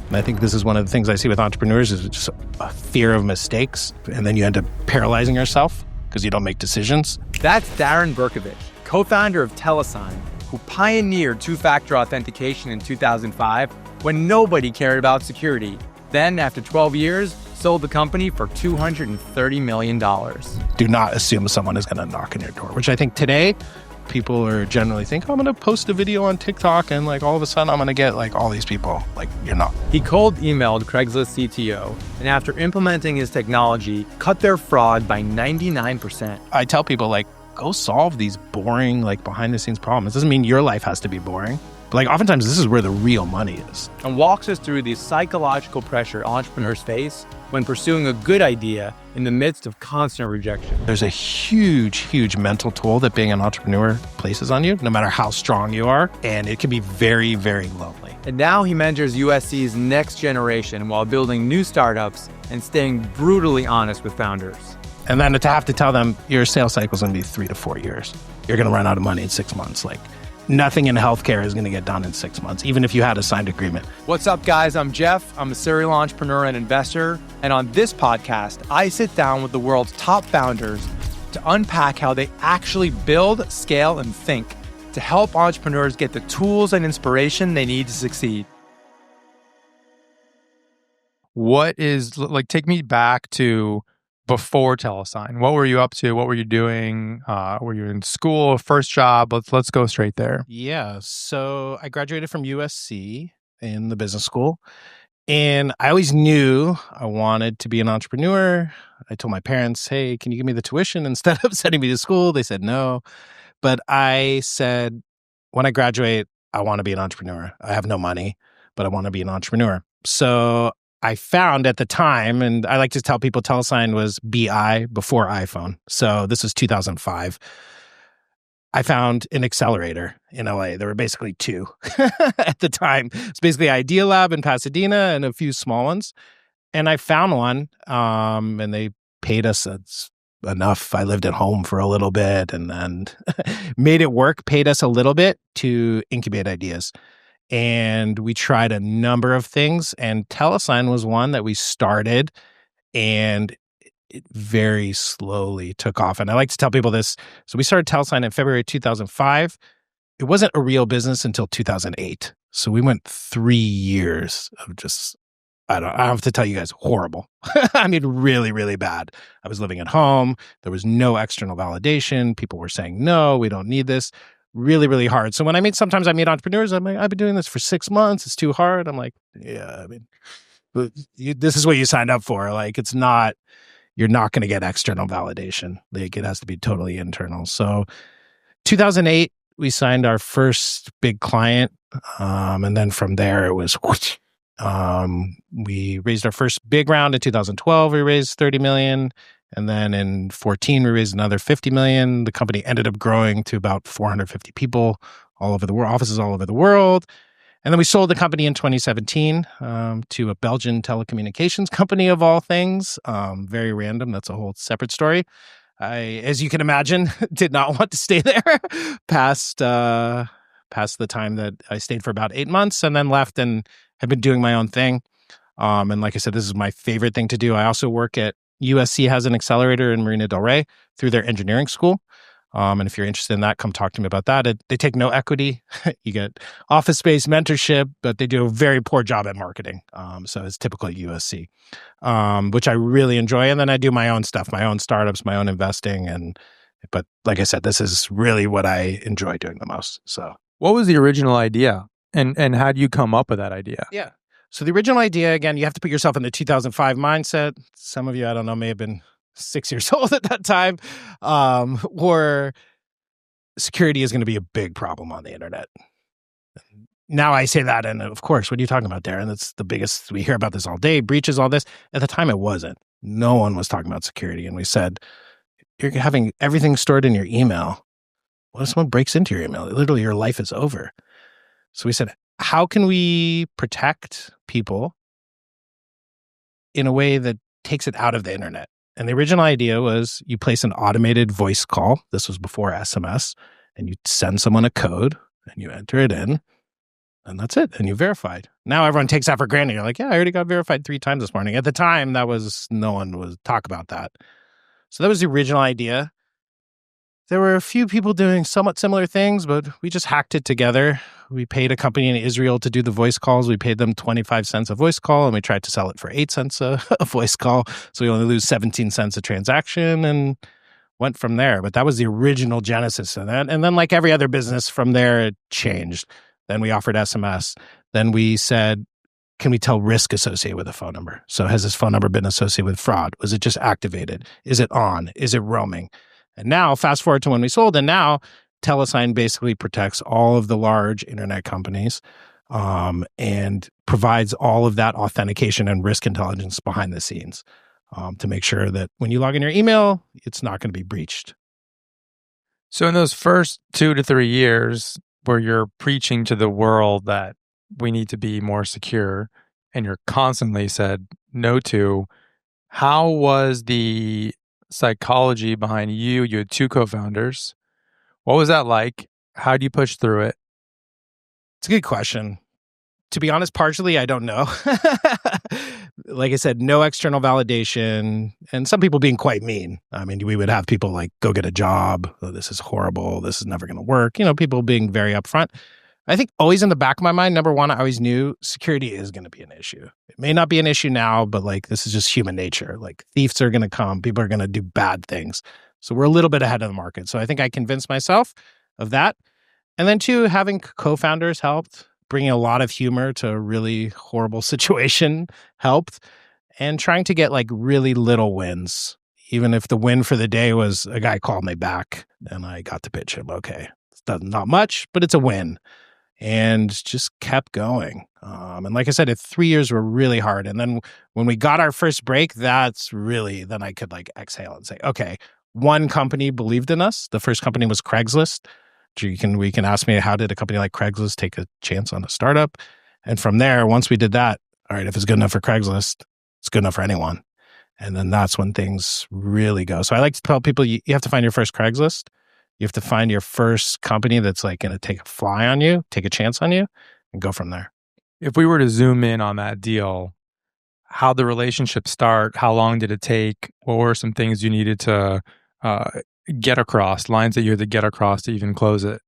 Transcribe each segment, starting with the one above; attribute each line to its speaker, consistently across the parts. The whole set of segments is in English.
Speaker 1: And I think this is one of the things I see with entrepreneurs is just a fear of mistakes. And then you end up paralyzing yourself because you don't make decisions.
Speaker 2: That's Darren Berkovitz, co-founder of TeleSign, who pioneered two-factor authentication in 2005 when nobody cared about security. Then, after 12 years, sold the company for $230 million.
Speaker 1: Do not assume someone is going to knock on your door, which I think today people are generally think, I'm going to post a video on TikTok and like all of a sudden I'm going to get like all these people. Like, you're not.
Speaker 2: He cold emailed Craigslist CTO, and after implementing his technology, cut their fraud by 99%.
Speaker 1: I tell people like, go solve these boring, like behind the scenes problems. It doesn't mean your life has to be boring. But like oftentimes this is where the real money is.
Speaker 2: And walks us through the psychological pressure entrepreneurs face when pursuing a good idea in the midst of constant rejection.
Speaker 1: There's a huge, huge mental toll that being an entrepreneur places on you, no matter how strong you are. And it can be very, very lonely.
Speaker 2: And now he mentors USC's next generation while building new startups and staying brutally honest with founders.
Speaker 1: And then to have to tell them your sales cycle is going to be 3 to 4 years. You're going to run out of money in 6 months. Like, nothing in healthcare is going to get done in 6 months, even if you had a signed agreement.
Speaker 2: What's up, guys? I'm Jeff. I'm a serial entrepreneur and investor. And on this podcast, I sit down with the world's top founders to unpack how they actually build, scale, and think to help entrepreneurs get the tools and inspiration they need to succeed. What is, like, take me back to before TeleSign. What were you up to? What were you doing? Were you in school, first job? Let's go straight there.
Speaker 1: Yeah. So I graduated from USC in the business school, and I always knew I wanted to be an entrepreneur. I told my parents, hey, can you give me the tuition instead of sending me to school? They said no. But I said, when I graduate, I want to be an entrepreneur. I have no money, but I want to be an entrepreneur. So I found at the time, and I like to tell people TeleSign was BI before iPhone. So this was 2005. I found an accelerator in LA. There were basically two at the time. It's basically Idea Lab in Pasadena and a few small ones. And I found one, and they paid us enough. I lived at home for a little bit and then made it work, paid us a little bit to incubate ideas. And we tried a number of things, and TeleSign was one that we started, and it very slowly took off. And I like to tell people this. So we started TeleSign in February 2005. It wasn't a real business until 2008. So we went 3 years of just, I don't have to tell you guys, horrible. I mean, really, really bad. I was living at home. There was no external validation. People were saying, no, we don't need this. Really, really hard. So when sometimes I meet entrepreneurs, I'm like, I've been doing this for 6 months. It's too hard. I'm like, yeah, I mean, this is what you signed up for. Like, you're not going to get external validation. Like, it has to be totally internal. So 2008, we signed our first big client. And then from there, it was, we raised our first big round in 2012. We raised 30 million. And then in 14, we raised another 50 million. The company ended up growing to about 450 people all over the world, offices all over the world. And then we sold the company in 2017 to a Belgian telecommunications company of all things. Very random. That's a whole separate story. I, as you can imagine, did not want to stay there past the time that I stayed for about 8 months and then left and have been doing my own thing. And like I said, this is my favorite thing to do. I also work at USC has an accelerator in Marina Del Rey through their engineering school. And if you're interested in that, come talk to me about that. They take no equity. You get office space, mentorship, but they do a very poor job at marketing. So it's typical at USC, which I really enjoy. And then I do my own stuff, my own startups, my own investing. But like I said, this is really what I enjoy doing the most. So
Speaker 2: what was the original idea? And how do you come up with that idea?
Speaker 1: Yeah. So the original idea, again, you have to put yourself in the 2005 mindset. Some of you, I don't know, may have been 6 years old at that time, where security is going to be a big problem on the internet. Now I say that, and of course, what are you talking about, Darren? That's the biggest, we hear about this all day, breaches, all this. At the time, it wasn't. No one was talking about security. And we said, you're having everything stored in your email. What if someone breaks into your email? Literally, your life is over. So we said, how can we protect people in a way that takes it out of the internet? And the original idea was you place an automated voice call. This was before SMS. And you send someone a code and you enter it in. And that's it. And you verified. Now everyone takes that for granted. You're like, yeah, I already got verified 3 times this morning. At the time, no one was talk about that. So that was the original idea. There were a few people doing somewhat similar things, but we just hacked it together. We paid a company in Israel to do the voice calls. We paid them 25 cents a voice call, and we tried to sell it for 8 cents a voice call. So we only lose 17 cents a transaction and went from there. But that was the original genesis of that. And then like every other business from there, it changed. Then we offered SMS. Then we said, can we tell risk associated with a phone number? So has this phone number been associated with fraud? Was it just activated? Is it on? Is it roaming? And now, fast forward to when we sold, and now TeleSign basically protects all of the large internet companies and provides all of that authentication and risk intelligence behind the scenes to make sure that when you log in your email, it's not going to be breached.
Speaker 2: So in those first 2 to 3 years where you're preaching to the world that we need to be more secure and you're constantly said no to, how was the psychology behind you? You had 2 co-founders. What was that like? How do you push through it?
Speaker 1: It's a good question. To be honest, partially, I don't know. Like I said, no external validation, and some people being quite mean. I mean, we would have people like, go get a job. Oh, this is horrible. This is never going to work. People being very upfront. I think always in the back of my mind, number one, I always knew security is going to be an issue. It may not be an issue now, but like this is just human nature. Like thieves are going to come. People are going to do bad things. So we're a little bit ahead of the market. So I think I convinced myself of that. And then 2, having co-founders helped. Bringing a lot of humor to a really horrible situation helped. And trying to get like really little wins. Even if the win for the day was a guy called me back and I got to pitch him. Okay, it's not much, but it's a win. And just kept going. And like I said, 3 years were really hard. And then when we got our first break, then I could like exhale and say, okay, one company believed in us. The first company was Craigslist. We can ask me, how did a company like Craigslist take a chance on a startup? And from there, once we did that, all right, if it's good enough for Craigslist, it's good enough for anyone. And then that's when things really go. So I like to tell people, you have to find your first Craigslist. You have to find your first company that's like going to take a fly on you, take a chance on you, and go from there.
Speaker 2: If we were to zoom in on that deal, how'd the relationship start? How long did it take? What were some things you needed to get across, lines that you had to get across to even close it?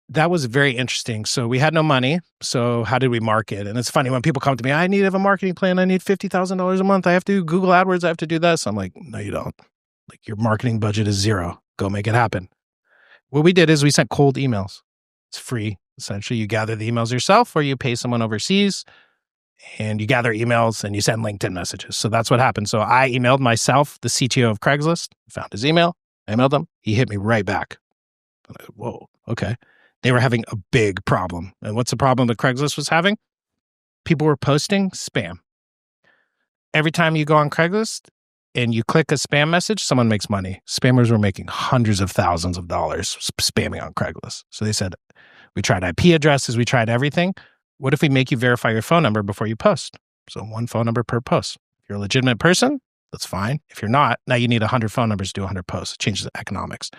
Speaker 1: That was very interesting. So we had no money. So how did we market? And it's funny when people come to me, I need to have a marketing plan. I need $50,000 a month. I have to do Google AdWords. I have to do this. I'm like, no, you don't. Like your marketing budget is 0. Go make it happen. What we did is we sent cold emails. It's free. Essentially, you gather the emails yourself or you pay someone overseas and you gather emails and you send LinkedIn messages. So that's what happened. So I emailed myself, the CTO of Craigslist, found his email. I emailed him. He hit me right back. I'm like, whoa, okay. They were having a big problem. And what's the problem that Craigslist was having? People were posting spam. Every time you go on Craigslist and you click a spam message, someone makes money. Spammers were making hundreds of thousands of dollars spamming on Craigslist. So they said, we tried IP addresses, we tried everything. What if we make you verify your phone number before you post? So 1 phone number per post. If you're a legitimate person, that's fine. If you're not, now you need 100 phone numbers to do 100 posts. It changes the economics.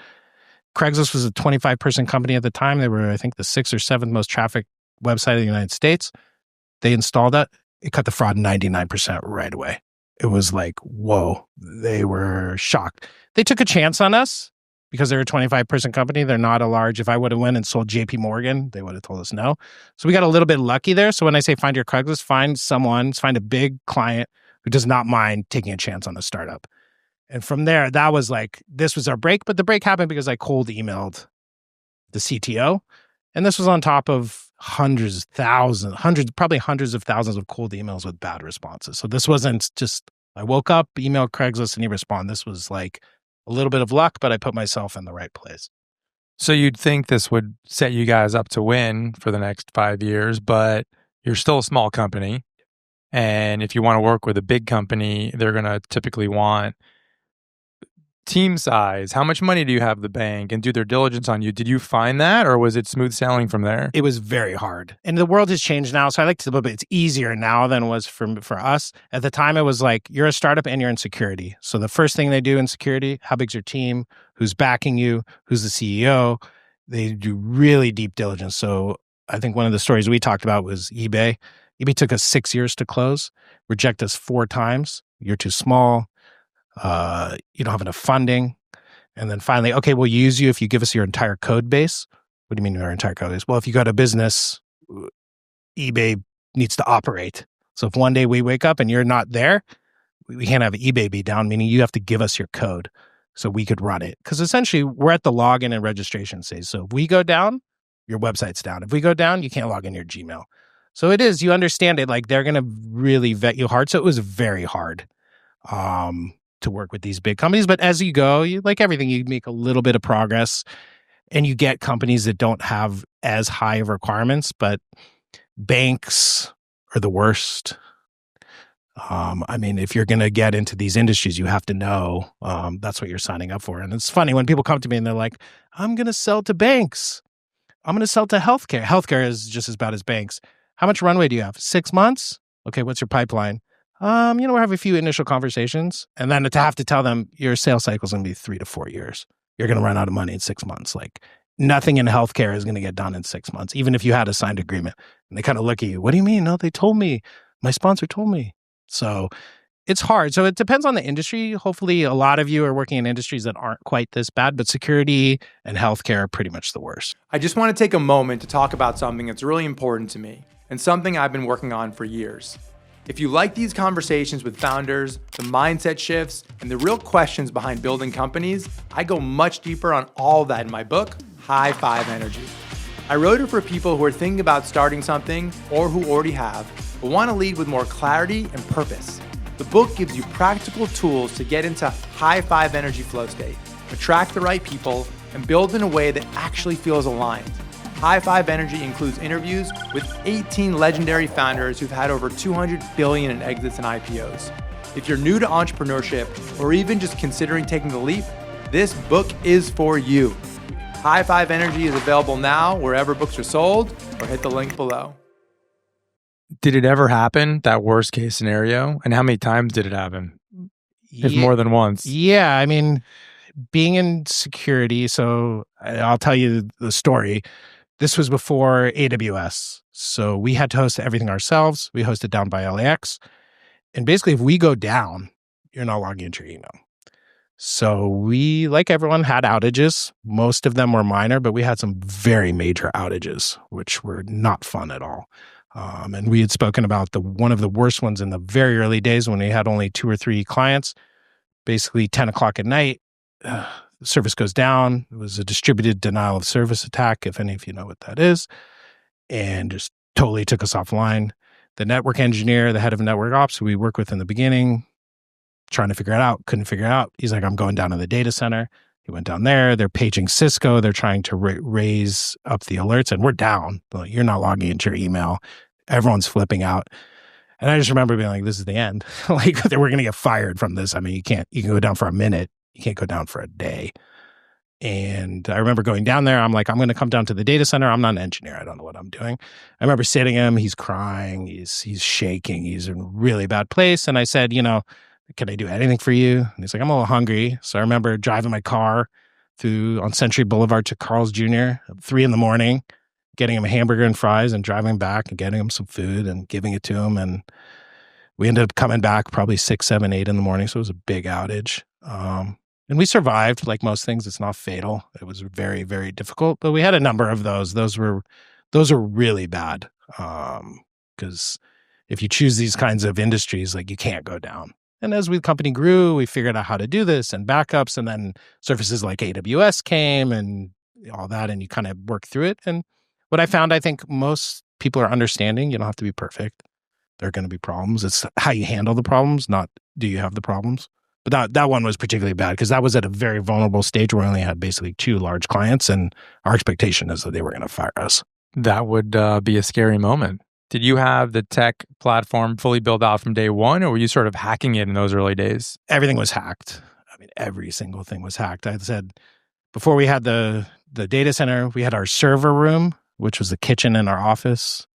Speaker 1: Craigslist was a 25-person company at the time. They were, I think, the 6th or 7th most trafficked website in the United States. They installed that. It cut the fraud 99% right away. It was like, whoa, they were shocked. They took a chance on us because they're a 25-person company. They're not a large, if I would have went and sold JP Morgan, they would have told us no. So we got a little bit lucky there. So when I say find your Craigslist, find a big client who does not mind taking a chance on a startup. And from there, that was like, this was our break. But the break happened because I cold emailed the CTO. And this was on top of probably hundreds of thousands of cold emails with bad responses. So this wasn't just, I woke up, emailed Craigslist, and he responded. This was like a little bit of luck, but I put myself in the right place.
Speaker 2: So you'd think this would set you guys up to win for the next 5 years, but you're still a small company. And if you want to work with a big company, they're going to typically want team size. How much money do you have at the bank and do their diligence on you? Did you find that, or was it smooth sailing from there?
Speaker 1: It was very hard. And the world has changed now. So I like to say it's easier now than it was for us. At the time, it was like, you're a startup and you're in security. So the first thing they do in security, how big's your team? Who's backing you? Who's the CEO? They do really deep diligence. So I think one of the stories we talked about was eBay. eBay took us 6 years to close, reject us 4 times. You're too small. You don't have enough funding. And then finally, okay, we'll use you if you give us your entire code base. What do you mean your entire code base? Well, if you got a business, eBay needs to operate. So if one day we wake up and you're not there, we can't have eBay be down, meaning you have to give us your code so we could run it. Because essentially, we're at the login and registration stage. So if we go down, your website's down. If we go down, you can't log in your Gmail. So it is, you understand it, like they're going to really vet you hard. So it was very hard to work with these big companies. But as you go, like everything, you make a little bit of progress and you get companies that don't have as high of requirements, but banks are the worst. I mean, if you're going to get into these industries, you have to know that's what you're signing up for. And it's funny when people come to me and they're like, I'm going to sell to banks. I'm going to sell to healthcare. Healthcare is just as bad as banks. How much runway do you have? 6 months? Okay, what's your pipeline? We're having a few initial conversations. And then to have to tell them your sales cycle is going to be 3 to 4 years. You're going to run out of money in 6 months. Like nothing in healthcare is going to get done in 6 months, even if you had a signed agreement. And they kind of look at you. What do you mean? No, they told me. My sponsor told me. So it's hard. So it depends on the industry. Hopefully, a lot of you are working in industries that aren't quite this bad, but security and healthcare are pretty much the worst.
Speaker 2: I just want to take a moment to talk about something that's really important to me and something I've been working on for years. If you like these conversations with founders, the mindset shifts, and the real questions behind building companies, I go much deeper on all that in my book, High Five Energy. I wrote it for people who are thinking about starting something or who already have, but want to lead with more clarity and purpose. The book gives you practical tools to get into high five energy flow state, attract the right people, and build in a way that actually feels aligned. High Five Energy includes interviews with 18 legendary founders who've had over 200 billion in exits and IPOs. If you're new to entrepreneurship or even just considering taking the leap, this book is for you. High Five Energy is available now wherever books are sold, or hit the link below. Did it ever happen, that worst case scenario? And how many times did it happen? If more than once.
Speaker 1: Yeah, I mean, being in security, so I'll tell you the story. This was before AWS. So we had to host everything ourselves. We hosted down by LAX. And basically, if we go down, you're not logging into your email. So we, like everyone, had outages. Most of them were minor, but we had some very major outages, which were not fun at all. And we had spoken about one of the worst ones in the very early days when we had only 2 or 3 clients. Basically, 10 o'clock at night, the service goes down. It was a distributed denial of service attack, if any of you know what that is, and just totally took us offline. The network engineer, the head of network ops, who we worked with in the beginning, trying to figure it out, couldn't figure it out. He's like, I'm going down to the data center. He went down there. They're paging Cisco. They're trying to raise up the alerts, and we're down. Like, you're not logging into your email. Everyone's flipping out. And I just remember being like, this is the end. Like, we're going to get fired from this. I mean, you can go down for a minute. You can't go down for a day. And I remember going down there. I'm like, I'm going to come down to the data center. I'm not an engineer. I don't know what I'm doing. I remember sitting him. He's crying. He's shaking. He's in a really bad place. And I said, can I do anything for you? And he's like, I'm a little hungry. So I remember driving my car on Century Boulevard to Carl's Jr. at 3 a.m, getting him a hamburger and fries and driving back and getting him some food and giving it to him. And we ended up coming back probably 6, 7, 8 in the morning. So it was a big outage. And we survived. Like most things, it's not fatal. It was very, very difficult, but we had a number of those. Those were really bad. Because if you choose these kinds of industries, like, you can't go down. And as the company grew, we figured out how to do this and backups, and then services like AWS came and all that, and you kind of work through it. And what I found, I think most people are understanding. You don't have to be perfect. There are going to be problems. It's how you handle the problems, not do you have the problems. But that one was particularly bad because that was at a very vulnerable stage where we only had basically 2 large clients, and our expectation is that they were going to fire us.
Speaker 2: That would be a scary moment. Did you have the tech platform fully built out from day one, or were you sort of hacking it in those early days?
Speaker 1: Everything was hacked. I mean, every single thing was hacked. I said, before we had the data center, we had our server room, which was the kitchen in our office.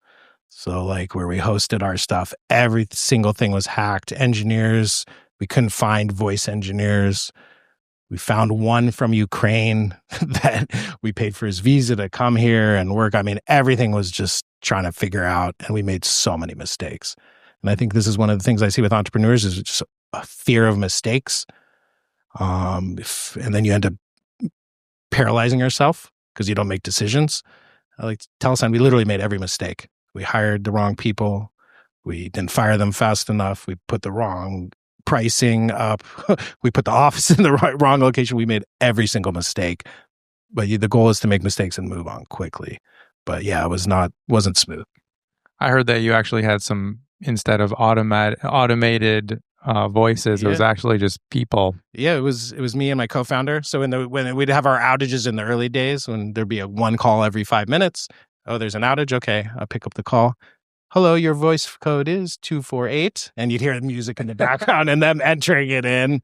Speaker 1: So like where we hosted our stuff, every single thing was hacked. Engineers, we couldn't find voice engineers. We found one from Ukraine that we paid for his visa to come here and work. I mean, everything was just trying to figure out, and we made so many mistakes. And I think this is one of the things I see with entrepreneurs is just a fear of mistakes. And then you end up paralyzing yourself because you don't make decisions. Like TeleSign, we literally made every mistake. We hired the wrong people. We didn't fire them fast enough. We put the wrong pricing up. We put the office in the wrong location. We made every single mistake. But the goal is to make mistakes and move on quickly. But yeah, wasn't smooth.
Speaker 2: I heard that you actually had some, instead of automated voices, it was actually just people.
Speaker 1: Yeah, it was me and my co-founder. So when we'd have our outages in the early days, when there'd be a one call every 5 minutes. Oh, there's an outage. Okay, I'll pick up the call. Hello, your voice code is 248. And you'd hear the music in the background and them entering it in.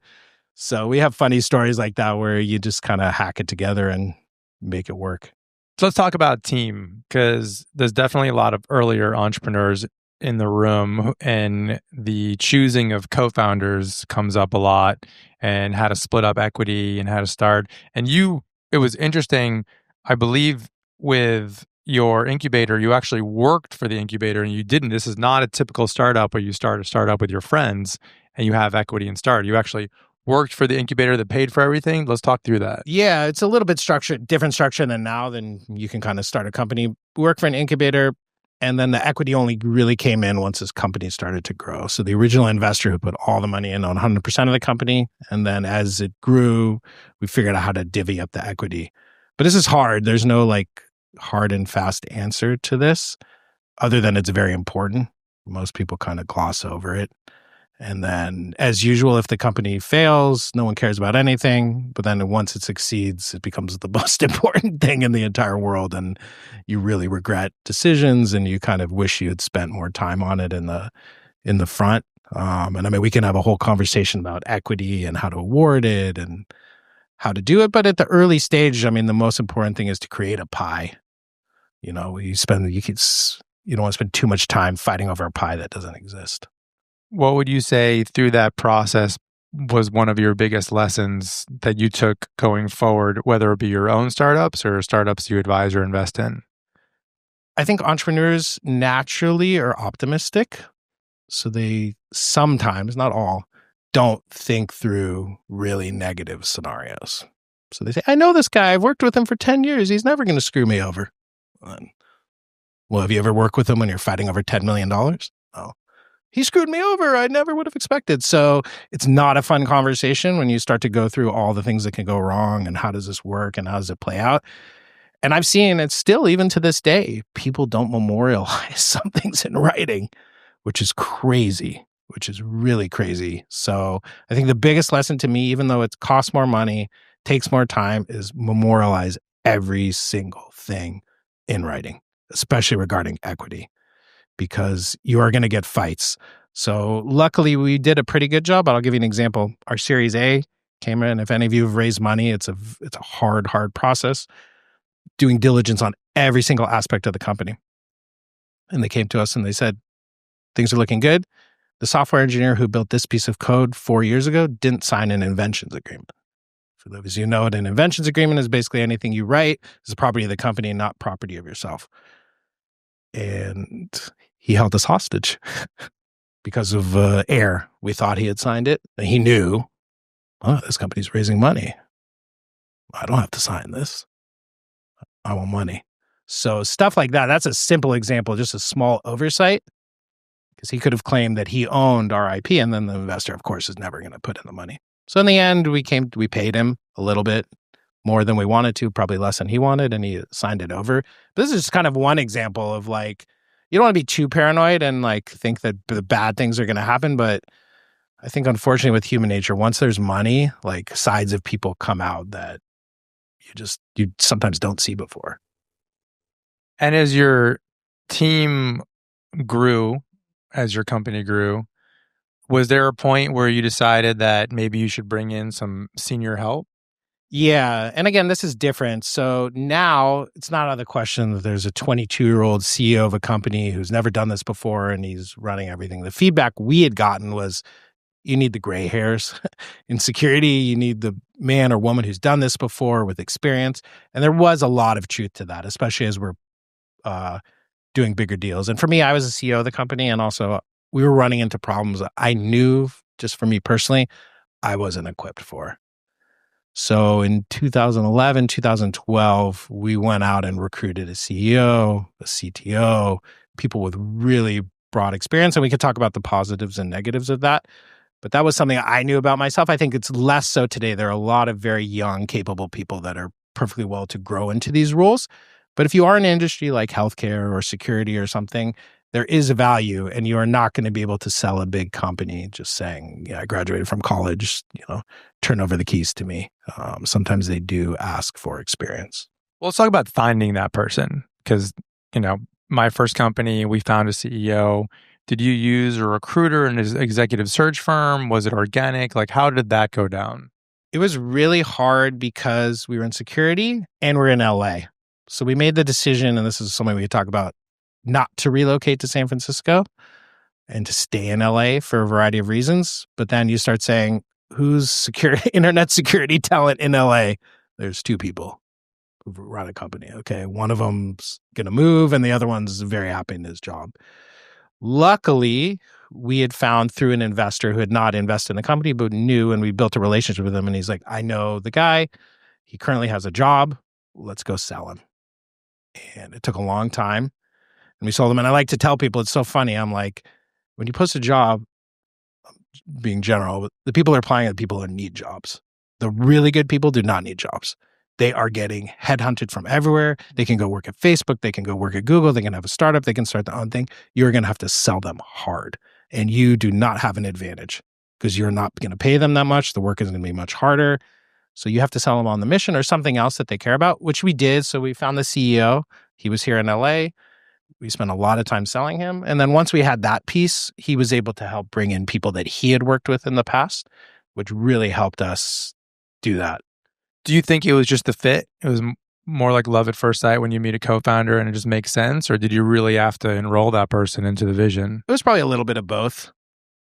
Speaker 1: So we have funny stories like that where you just kind of hack it together and make it work.
Speaker 2: So let's talk about team, because there's definitely a lot of earlier entrepreneurs in the room, and the choosing of co-founders comes up a lot, and how to split up equity and how to start. And it was interesting, I believe, with your incubator, you actually worked for the incubator and you didn't. This is not a typical startup where you start a startup with your friends and you have equity and start. You actually worked for the incubator that paid for everything. Let's talk through that.
Speaker 1: Yeah, it's a little bit different structure than now. Then you can kind of start a company, work for an incubator, and then the equity only really came in once this company started to grow. So the original investor who put all the money in on 100% of the company, and then as it grew, we figured out how to divvy up the equity. But this is hard. There's no like hard and fast answer to this, other than it's very important. Most people kind of gloss over it. And then, as usual, if the company fails, no one cares about anything. But then once it succeeds, it becomes the most important thing in the entire world. And you really regret decisions and you kind of wish you had spent more time on it in the front. And I mean, we can have a whole conversation about equity and how to award it and how to do it. But at the early stage, I mean, the most important thing is to create a pie. You know, you don't want to spend too much time fighting over a pie that doesn't exist.
Speaker 2: What would you say through that process was one of your biggest lessons that you took going forward, whether it be your own startups or startups you advise or invest in?
Speaker 1: I think entrepreneurs naturally are optimistic. So they sometimes, not all, don't think through really negative scenarios. So they say, I know this guy. I've worked with him for 10 years. He's never going to screw me over. Well, have you ever worked with him when you're fighting over $10 million? Oh. He screwed me over. I never would have expected. So it's not a fun conversation when you start to go through all the things that can go wrong and how does this work and how does it play out. And I've seen it still, even to this day, people don't memorialize some things in writing, which is crazy, which is really crazy. So I think the biggest lesson to me, even though it costs more money, takes more time, is memorialize every single thing in writing, especially regarding equity, because you are going to get fights. So luckily we did a pretty good job, but I'll give you an example. Our Series A came in. If any of you have raised money, it's a hard process, doing diligence on every single aspect of the company. And they came to us and they said, things are looking good. The software engineer who built this piece of code 4 years ago didn't sign an inventions agreement. For those of you who know what an inventions agreement is, basically anything you write is property of the company, not property of yourself. And he held us hostage because of error. We thought he had signed it. And he knew, oh, this company's raising money. I don't have to sign this. I want money. So stuff like that, that's a simple example, just a small oversight, because he could have claimed that he owned our IP, and then the investor, of course, is never going to put in the money. So in the end, we paid him a little bit more than we wanted to, probably less than he wanted, and he signed it over. But this is just kind of one example of like, you don't want to be too paranoid and like think that the bad things are going to happen. But I think unfortunately with human nature, once there's money, like sides of people come out that you sometimes don't see before.
Speaker 2: And as your team grew, as your company grew, was there a point where you decided that maybe you should bring in some senior help?
Speaker 1: Yeah. And again, this is different. So now it's not out of the question that there's a 22-year-old CEO of a company who's never done this before and he's running everything. The feedback we had gotten was, you need the gray hairs in security. You need the man or woman who's done this before with experience. And there was a lot of truth to that, especially as we're doing bigger deals. And for me, I was the CEO of the company, and also we were running into problems that I knew, just for me personally, I wasn't equipped for. So in 2011, 2012, we went out and recruited a CEO, a CTO, people with really broad experience. And we could talk about the positives and negatives of that. But that was something I knew about myself. I think it's less so today. There are a lot of very young, capable people that are perfectly well to grow into these roles. But if you are in an industry like healthcare or security or something, there is a value, and you are not going to be able to sell a big company just saying, yeah, I graduated from college, turn over the keys to me. Sometimes they do ask for experience.
Speaker 2: Well, let's talk about finding that person, because, my first company, we found a CEO. Did you use a recruiter and an executive search firm? Was it organic? Like, how did that go down?
Speaker 1: It was really hard because we were in security and we're in LA. So we made the decision, and this is something we could talk about, not to relocate to San Francisco and to stay in LA for a variety of reasons. But then you start saying, who's internet security talent in LA? There's two people who run a company. Okay, one of them's going to move and the other one's very happy in his job. Luckily, we had found through an investor who had not invested in the company, but knew, and we built a relationship with him. And he's like, I know the guy. He currently has a job. Let's go sell him. And it took a long time. And we sold them. And I like to tell people, it's so funny. I'm like, when you post a job, being general, the people are applying are the people who need jobs. The really good people do not need jobs. They are getting headhunted from everywhere. They can go work at Facebook. They can go work at Google. They can have a startup. They can start their own thing. You're going to have to sell them hard. And you do not have an advantage because you're not going to pay them that much. The work is going to be much harder. So you have to sell them on the mission or something else that they care about, which we did. So we found the CEO. He was here in LA. We spent a lot of time selling him. And then once we had that piece, he was able to help bring in people that he had worked with in the past, which really helped us do that.
Speaker 2: Do you think it was just the fit? It was more like love at first sight when you meet a co-founder and it just makes sense? Or did you really have to enroll that person into the vision?
Speaker 1: It was probably a little bit of both.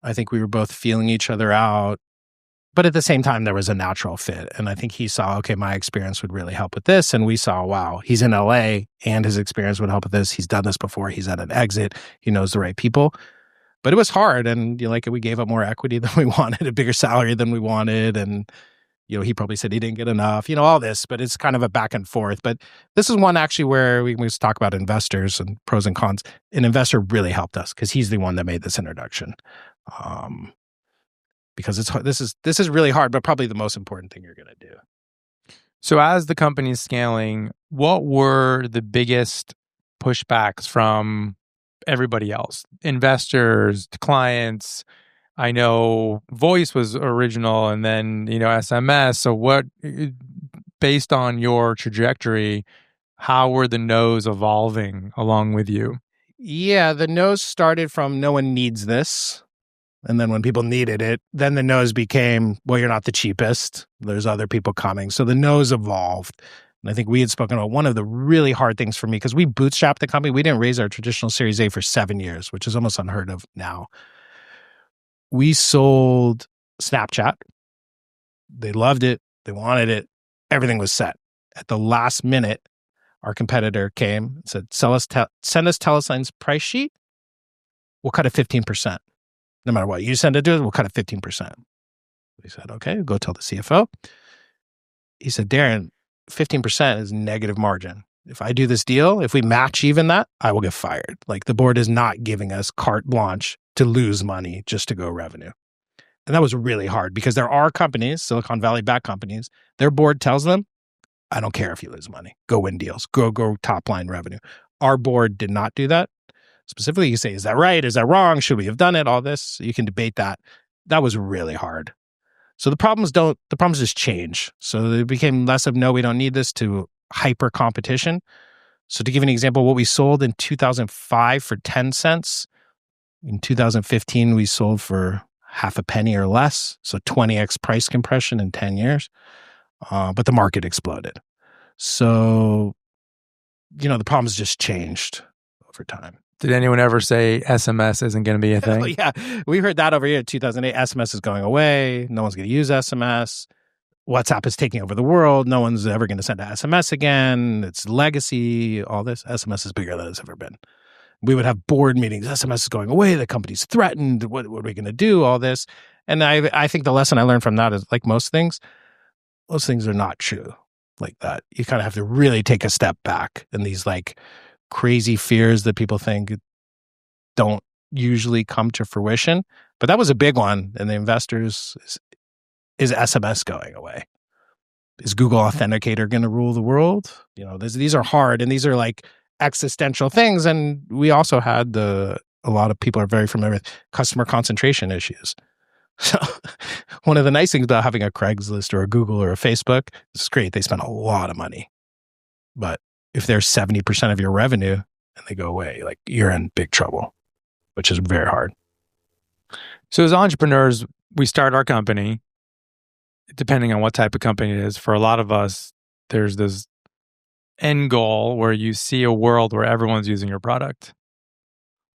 Speaker 1: I think we were both feeling each other out. But at the same time, there was a natural fit. And I think he saw, okay, my experience would really help with this. And we saw, wow, he's in LA and his experience would help with this. He's done this before. He's at an exit. He knows the right people. But it was hard. And we gave up more equity than we wanted, a bigger salary than we wanted. And, he probably said he didn't get enough, all this. But it's kind of a back and forth. But this is one actually where we talk about investors and pros and cons. An investor really helped us because he's the one that made this introduction. Because it's hard. This is really hard, but probably the most important thing you're going to do.
Speaker 2: So as the company is scaling, what were the biggest pushbacks from everybody else? Investors, clients? I know voice was original and then, SMS. So what, based on your trajectory, how were the no's evolving along with you?
Speaker 1: Yeah, the no's started from no one needs this. And then when people needed it, then the no's became, well, you're not the cheapest. There's other people coming. So the no's evolved. And I think we had spoken about one of the really hard things for me, because we bootstrapped the company. We didn't raise our traditional Series A for 7 years, which is almost unheard of now. We sold Snapchat. They loved it. They wanted it. Everything was set. At the last minute, our competitor came and said, send us TeleSign's price sheet. We'll cut it 15%. No matter what you send it to us, we'll cut it 15%. We said, okay, go tell the CFO. He said, Darren, 15% is negative margin. If I do this deal, if we match even that, I will get fired. Like, the board is not giving us carte blanche to lose money just to go revenue. And that was really hard because there are companies, Silicon Valley backed companies, their board tells them, I don't care if you lose money. Go win deals. Go top line revenue. Our board did not do that. Specifically, you say, is that right? Is that wrong? Should we have done it? All this. You can debate that. That was really hard. So the problems just change. So it became less of, no, we don't need this, to hyper competition. So to give an example, what we sold in 2005 for 10 cents, in 2015, we sold for half a penny or less. So 20x price compression in 10 years. But the market exploded. So, the problems just changed over time.
Speaker 2: Did anyone ever say SMS isn't going to be a thing?
Speaker 1: Oh, yeah, we heard that over here in 2008. SMS is going away. No one's going to use SMS. WhatsApp is taking over the world. No one's ever going to send a SMS again. It's legacy, all this. SMS is bigger than it's ever been. We would have board meetings. SMS is going away. The company's threatened. What are we going to do? All this. And I think the lesson I learned from that is, like most things are not true like that. You kind of have to really take a step back. And these like crazy fears that people think don't usually come to fruition. But that was a big one. And the investors, is SMS going away? Is Google Authenticator going to rule the world? These are hard, and these are like existential things. And we also had a lot of people are very familiar with customer concentration issues. So one of the nice things about having a Craigslist or a Google or a Facebook, it's great. They spend a lot of money. But if they're 70% of your revenue and they go away, like you're in big trouble, which is very hard.
Speaker 2: So as entrepreneurs, we start our company. Depending on what type of company it is, for a lot of us, there's this end goal where you see a world where everyone's using your product.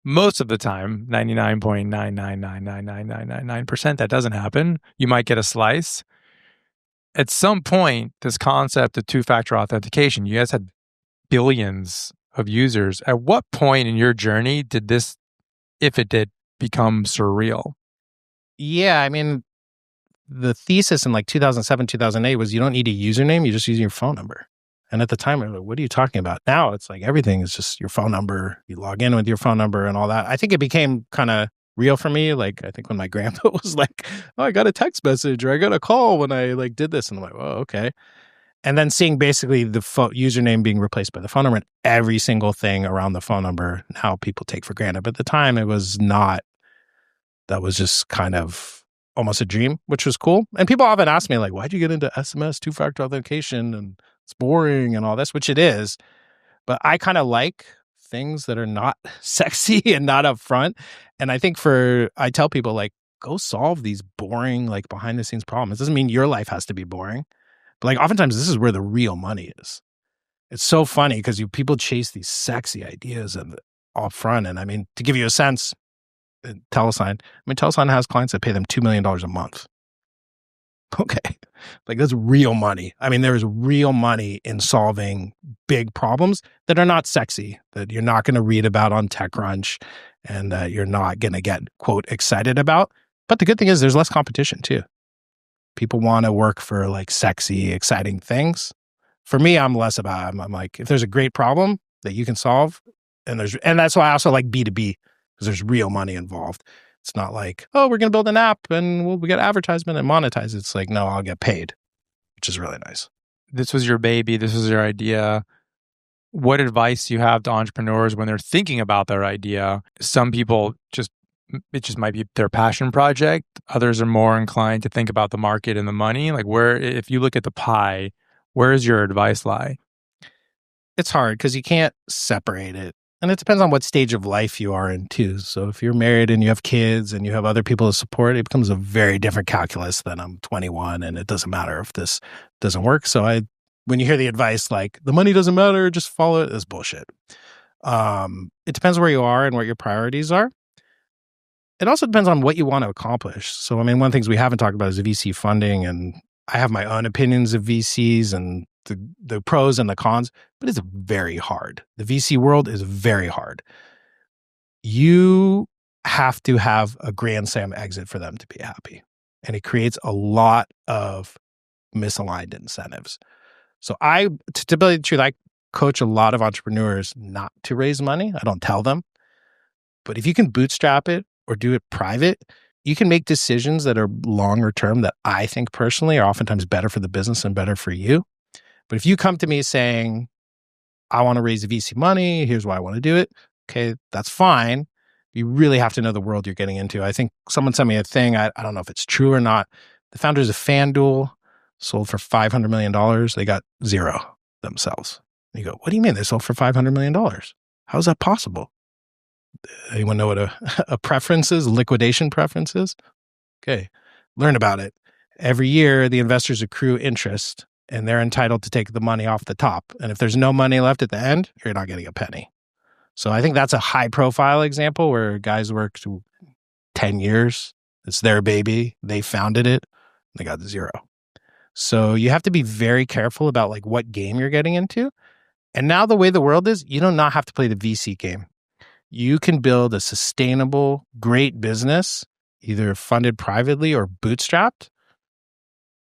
Speaker 2: Most of the time, 99.9999999%, that doesn't happen. You might get a slice. At some point, this concept of two-factor authentication, you guys had billions of users. At what point in your journey did this, if it did, become surreal?
Speaker 1: Yeah, I mean, the thesis in like 2007, 2008 was you don't need a username, you just use your phone number. And at the time, I was like, what are you talking about? Now it's like everything is just your phone number. You log in with your phone number and all that. I think it became kind of real for me. Like, I think when my grandpa was like, oh, I got a text message or I got a call when I like did this. And I'm like, oh, okay. And then seeing basically the username being replaced by the phone number and every single thing around the phone number, now people take for granted. But at the time, it was not, that was just kind of almost a dream, which was cool. And people often ask me, like, why'd you get into SMS, two-factor authentication, and it's boring and all this, which it is. But I kind of like things that are not sexy and not upfront. And I think I tell people, like, go solve these boring, like, behind-the-scenes problems. It doesn't mean your life has to be boring. But, like, oftentimes this is where the real money is. It's so funny because people chase these sexy ideas and upfront. And, I mean, to give you a sense, TeleSign. TeleSign has clients that pay them $2 million a month. Okay. Like that's real money. There is real money in solving big problems that are not sexy, that you're not going to read about on TechCrunch and that you're not going to get, quote, excited about. But the good thing is there's less competition too. People want to work for like sexy, exciting things. For me, I'm less about, I'm like, if there's a great problem that you can solve, and that's why I also like B2B. Because there's real money involved. It's not like, oh, we're going to build an app and we get advertisement and monetize. It's like, no, I'll get paid, which is really nice.
Speaker 2: This was your baby. This was your idea. What advice do you have to entrepreneurs when they're thinking about their idea? Some people it just might be their passion project. Others are more inclined to think about the market and the money. Like if you look at the pie, where does your advice lie?
Speaker 1: It's hard because you can't separate it. And it depends on what stage of life you are in too. So if you're married and you have kids and you have other people to support, it becomes a very different calculus than I'm 21 and it doesn't matter if this doesn't work. So when you hear the advice like the money doesn't matter, just follow it, it's bullshit. It depends where you are and what your priorities are. It also depends on what you want to accomplish. So, one of the things we haven't talked about is VC funding, and I have my own opinions of VCs and the pros and the cons, but it's very hard. The VC world is very hard. You have to have a grand slam exit for them to be happy. And it creates a lot of misaligned incentives. So to tell you the truth, I coach a lot of entrepreneurs not to raise money. I don't tell them. But if you can bootstrap it or do it private, you can make decisions that are longer term that I think personally are oftentimes better for the business and better for you. But if you come to me saying, I want to raise VC money, here's why I want to do it, okay, that's fine. You really have to know the world you're getting into. I think someone sent me a thing, I don't know if it's true or not. The founders of FanDuel sold for $500 million. They got zero themselves. And you go, what do you mean they sold for $500 million? How is that possible? Anyone know what a preference is, liquidation preference is? Okay, learn about it. Every year, the investors accrue interest and they're entitled to take the money off the top. And if there's no money left at the end, you're not getting a penny. So I think that's a high profile example where guys worked 10 years. It's their baby. They founded it. They got zero. So you have to be very careful about like what game you're getting into. And now the way the world is, you do not have to play the VC game. You can build a sustainable, great business, either funded privately or bootstrapped,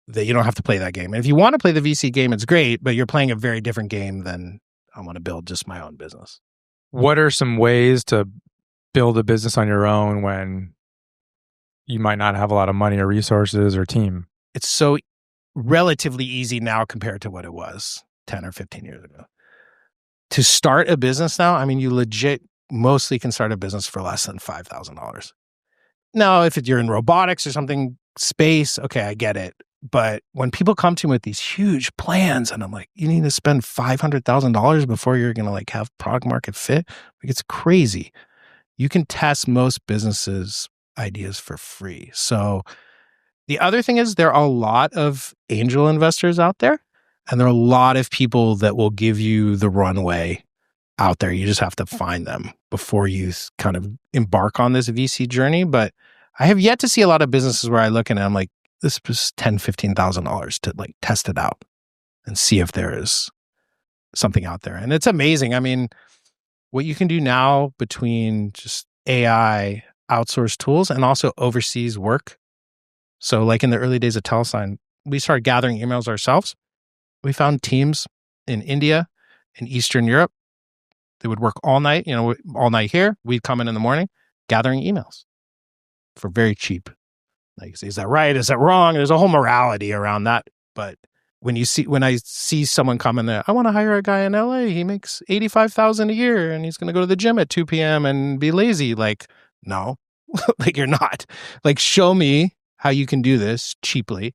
Speaker 1: that you don't have to play that game. And if you want to play the VC game, it's great, but you're playing a very different game than I want to build just my own business.
Speaker 2: What are some ways to build a business on your own when you might not have a lot of money or resources or team?
Speaker 1: It's so relatively easy now compared to what it was 10 or 15 years ago. To start a business now, I mean, you legit mostly can start a business for less than $5,000. Now, if you're in robotics or something, space, okay, I get it. But when people come to me with these huge plans and I'm like, you need to spend $500,000 before you're going to like have product market fit, like it's crazy. You can test most businesses' ideas for free. So the other thing is there are a lot of angel investors out there, and there are a lot of people that will give you the runway out there. You just have to find them before you kind of embark on this VC journey. But I have yet to see a lot of businesses where I look and I'm like, this was $10,000, $15,000 to like test it out and see if there is something out there. And it's amazing. I mean, what you can do now between just AI, outsourced tools, and also overseas work. So like in the early days of TeleSign, we started gathering emails ourselves. We found teams in India, in Eastern Europe. They would work all night, all night here. We'd come in the morning, gathering emails for very cheap. Like, is that right? Is that wrong? There's a whole morality around that. But when I see someone come in there, I want to hire a guy in LA. He makes $85,000 a year and he's going to go to the gym at 2 p.m. and be lazy. Like, no, like you're not. Like, show me how you can do this cheaply.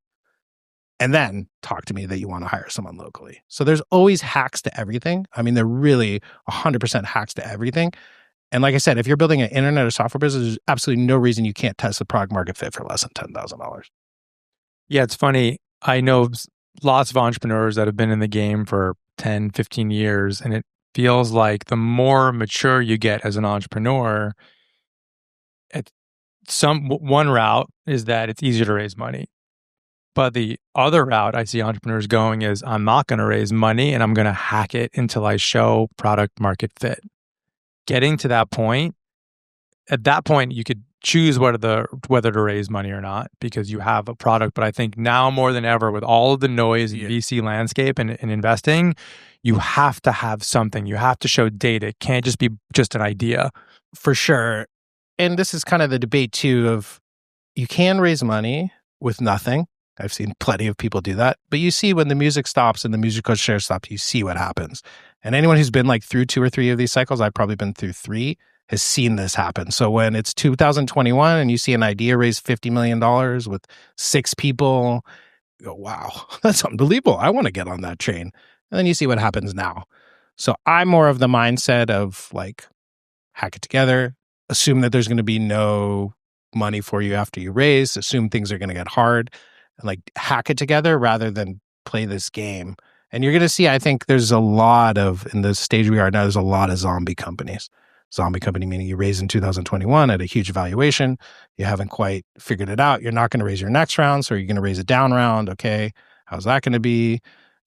Speaker 1: And then talk to me that you want to hire someone locally. So there's always hacks to everything. I mean, they're really 100% hacks to everything. And like I said, if you're building an internet or software business, there's absolutely no reason you can't test the product market fit for less than $10,000.
Speaker 2: Yeah, it's funny. I know lots of entrepreneurs that have been in the game for 10, 15 years, and it feels like the more mature you get as an entrepreneur, one route is that it's easier to raise money. But the other route I see entrepreneurs going is I'm not going to raise money and I'm going to hack it until I show product market fit. Getting to that point, at that point, you could choose whether to raise money or not because you have a product. But I think now more than ever, with all of the noise in VC landscape and investing, you have to have something. You have to show data. It can't just be just an idea.
Speaker 1: For sure. And this is kind of the debate too of you can raise money with nothing. I've seen plenty of people do that. But you see when the music stops and the musical share stops, you see what happens. And anyone who's been like through 2 or 3 of these cycles, I've probably been through 3, has seen this happen. So when it's 2021 and you see an idea raise $50 million with 6 people, you go, wow, that's unbelievable. I want to get on that train. And then you see what happens now. So I'm more of the mindset of like, hack it together, assume that there's going to be no money for you after you raise, assume things are going to get hard, and like hack it together rather than play this game. And you're going to see, I think there's a lot of, in the stage we are now, there's a lot of zombie companies. Zombie company meaning you raised in 2021 at a huge valuation. You haven't quite figured it out. You're not going to raise your next round. So you're going to raise a down round. Okay. How's that going to be?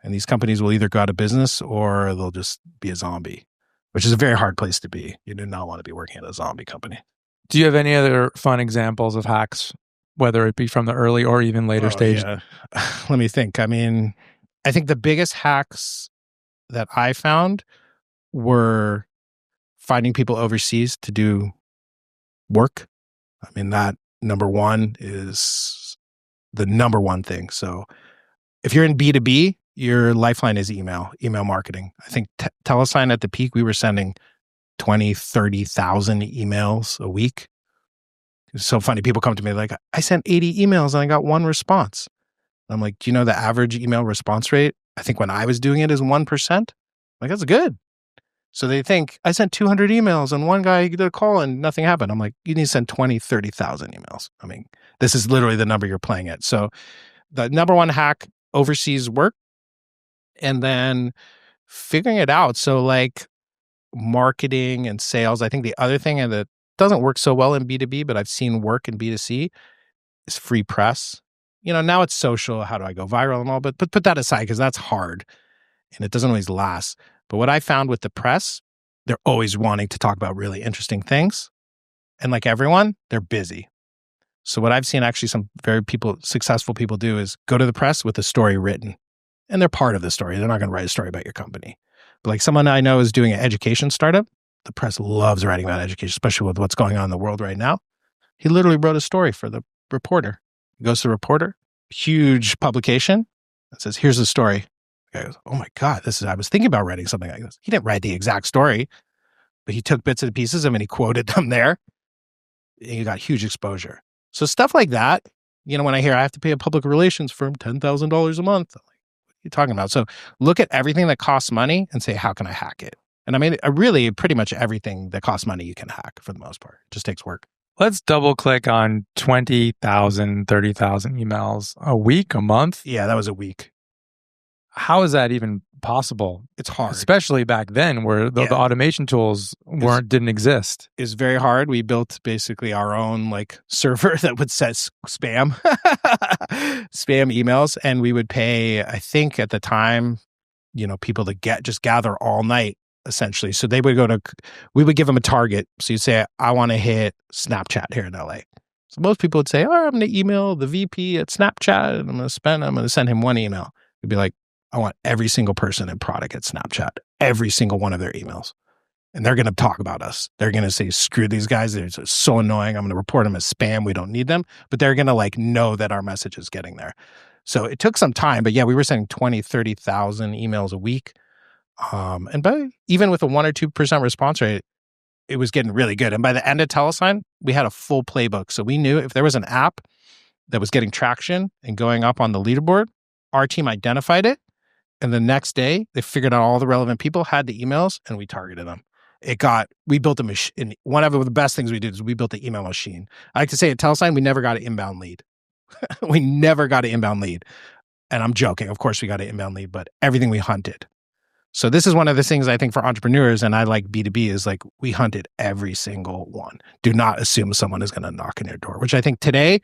Speaker 1: And these companies will either go out of business or they'll just be a zombie, which is a very hard place to be. You do not want to be working at a zombie company.
Speaker 2: Do you have any other fun examples of hacks, whether it be from the early or even later stage?
Speaker 1: Yeah. Let me think. I mean, I think the biggest hacks that I found were finding people overseas to do work. I mean, that number one is the number one thing. So if you're in B2B, your lifeline is email marketing. I think TeleSign at the peak, we were sending 20, 30,000 emails a week. It's so funny. People come to me like, I sent 80 emails and I got 1 response. I'm like, do you know the average email response rate? I think when I was doing it is 1%. Like, that's good. So they think I sent 200 emails and one guy did a call and nothing happened. I'm like, you need to send 20, 30,000 emails. I mean, this is literally the number you're playing at. So the number one hack, overseas work, and then figuring it out. So like marketing and sales. I think the other thing that doesn't work so well in B2B, but I've seen work in B2C is free press. Now it's social. How do I go viral and all? But put that aside because that's hard and it doesn't always last. But what I found with the press, they're always wanting to talk about really interesting things. And like everyone, they're busy. So what I've seen actually some successful people do is go to the press with a story written. And they're part of the story. They're not going to write a story about your company. But like someone I know is doing an education startup. The press loves writing about education, especially with what's going on in the world right now. He literally wrote a story for the reporter. He goes to the reporter, huge publication, and says, here's the story. The guy goes, oh my God, I was thinking about writing something like this. He didn't write the exact story, but he took bits and pieces of them and he quoted them there. And he got huge exposure. So stuff like that, when I hear I have to pay a public relations firm $10,000 a month, I'm like, what are you talking about? So look at everything that costs money and say, how can I hack it? And I mean, really pretty much everything that costs money you can hack for the most part. It just takes work.
Speaker 2: Let's double click on 20,000, 30,000 emails a week, a month.
Speaker 1: Yeah, that was a week.
Speaker 2: How is that even possible?
Speaker 1: It's hard.
Speaker 2: Especially back then where the automation tools didn't exist.
Speaker 1: It's very hard. We built basically our own server that would set spam emails. And we would pay, I think at the time, people to gather all night essentially. So we would give them a target. So you'd say, I want to hit Snapchat here in LA. So most people would say, oh, I'm going to email the VP at Snapchat and I'm going to send him one email. It'd be like, I want every single person in product at Snapchat, every single one of their emails. And they're going to talk about us. They're going to say, screw these guys. They're so annoying. I'm going to report them as spam. We don't need them. But they're going to know that our message is getting there. So it took some time. But yeah, we were sending 20, 30,000 emails a week. And even with a 1 or 2% response rate, it was getting really good. And by the end of TeleSign, we had a full playbook. So we knew if there was an app that was getting traction and going up on the leaderboard, our team identified it. And the next day, they figured out all the relevant people, had the emails, and we targeted them. We built a machine. One of the best things we did is we built the email machine. I like to say at TeleSign, we never got an inbound lead. We never got an inbound lead. And I'm joking. Of course, we got an inbound lead, but everything we hunted. So this is one of the things I think for entrepreneurs, and I like B2B, is we hunted every single one. Do not assume someone is going to knock on your door, which I think today,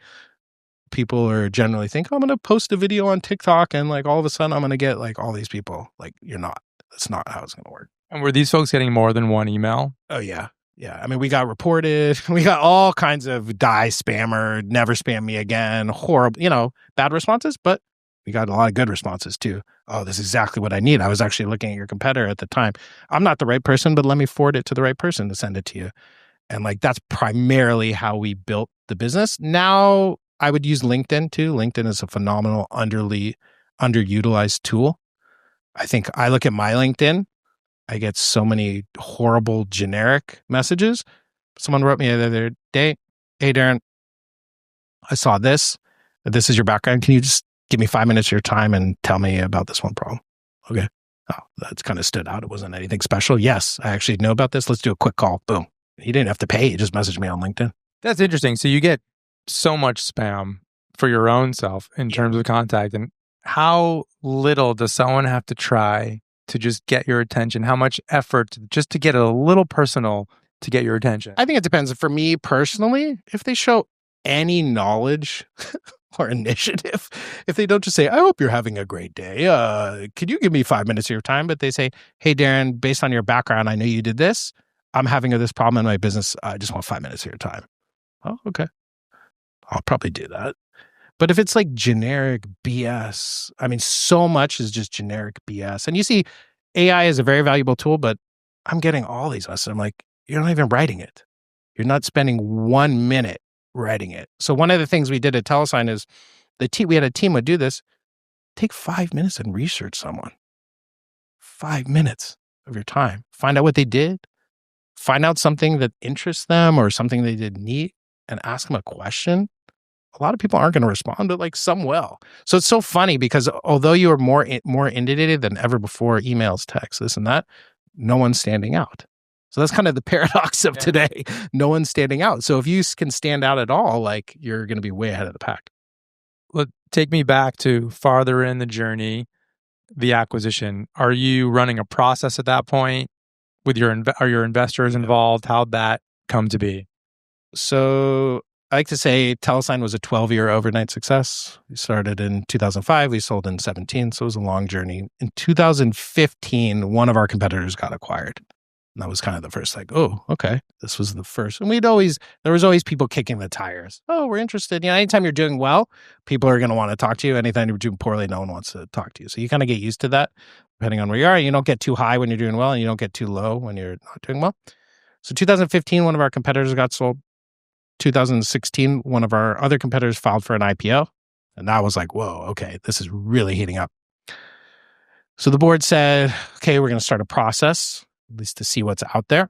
Speaker 1: people are generally think, I'm going to post a video on TikTok and all of a sudden I'm going to get all these people. You're not. That's not how it's going to work.
Speaker 2: And were these folks getting more than one email?
Speaker 1: Oh, yeah. Yeah. I mean, we got reported. We got all kinds of die spammer, never spam me again, horrible, bad responses, but we got a lot of good responses too. Oh, this is exactly what I need. I was actually looking at your competitor at the time. I'm not the right person, but let me forward it to the right person to send it to you. And that's primarily how we built the business. Now, I would use LinkedIn too. LinkedIn is a phenomenal underutilized tool. I think I look at my LinkedIn, I get so many horrible generic messages. Someone wrote me the other day, hey, Darren, I saw this. This is your background. Can you just give me 5 minutes of your time and tell me about this one problem? Okay. Oh, that's kind of stood out. It wasn't anything special. Yes, I actually know about this. Let's do a quick call. Boom. He didn't have to pay. He just messaged me on LinkedIn.
Speaker 2: That's interesting. So you get so much spam for your own self in terms of contact. And how little does someone have to try to just get your attention? How much effort just to get a little personal to get your attention?
Speaker 1: I think it depends. For me personally, if they show any knowledge or initiative, if they don't just say, I hope you're having a great day. Could you give me 5 minutes of your time? But they say, hey, Darren, based on your background, I know you did this. I'm having this problem in my business. I just want 5 minutes of your time. Oh, okay. I'll probably do that. But if it's generic BS, I mean, so much is just generic BS. And you see, AI is a very valuable tool, but I'm getting all these messages. I'm like, you're not even writing it. You're not spending 1 minute writing it. So one of the things we did at TeleSign is we had a team would do this. Take 5 minutes and research someone. 5 minutes of your time. Find out what they did. Find out something that interests them or something they did neat and ask them a question. A lot of people aren't going to respond, but some will. So it's so funny because although you are more inundated than ever before, emails, texts, this and that, no one's standing out. So that's kind of the paradox of today. No one's standing out. So if you can stand out at all, you're going to be way ahead of the pack.
Speaker 2: Well, take me back to farther in the journey, the acquisition. Are you running a process at that point with are your investors involved? How'd that come to be?
Speaker 1: So I like to say TeleSign was a 12-year overnight success. We started in 2005. We sold in 17. So it was a long journey. In 2015, one of our competitors got acquired. And that was kind of the first, like, oh, okay, this was the first. And there was always people kicking the tires. Oh, we're interested. Anytime you're doing well, people are going to want to talk to you. Anytime you're doing poorly, no one wants to talk to you. So you kind of get used to that, depending on where you are. You don't get too high when you're doing well, and you don't get too low when you're not doing well. So 2015, one of our competitors got sold. 2016, one of our other competitors filed for an IPO. And that was like, whoa, okay, this is really heating up. So the board said, okay, we're going to start a process, at least to see what's out there.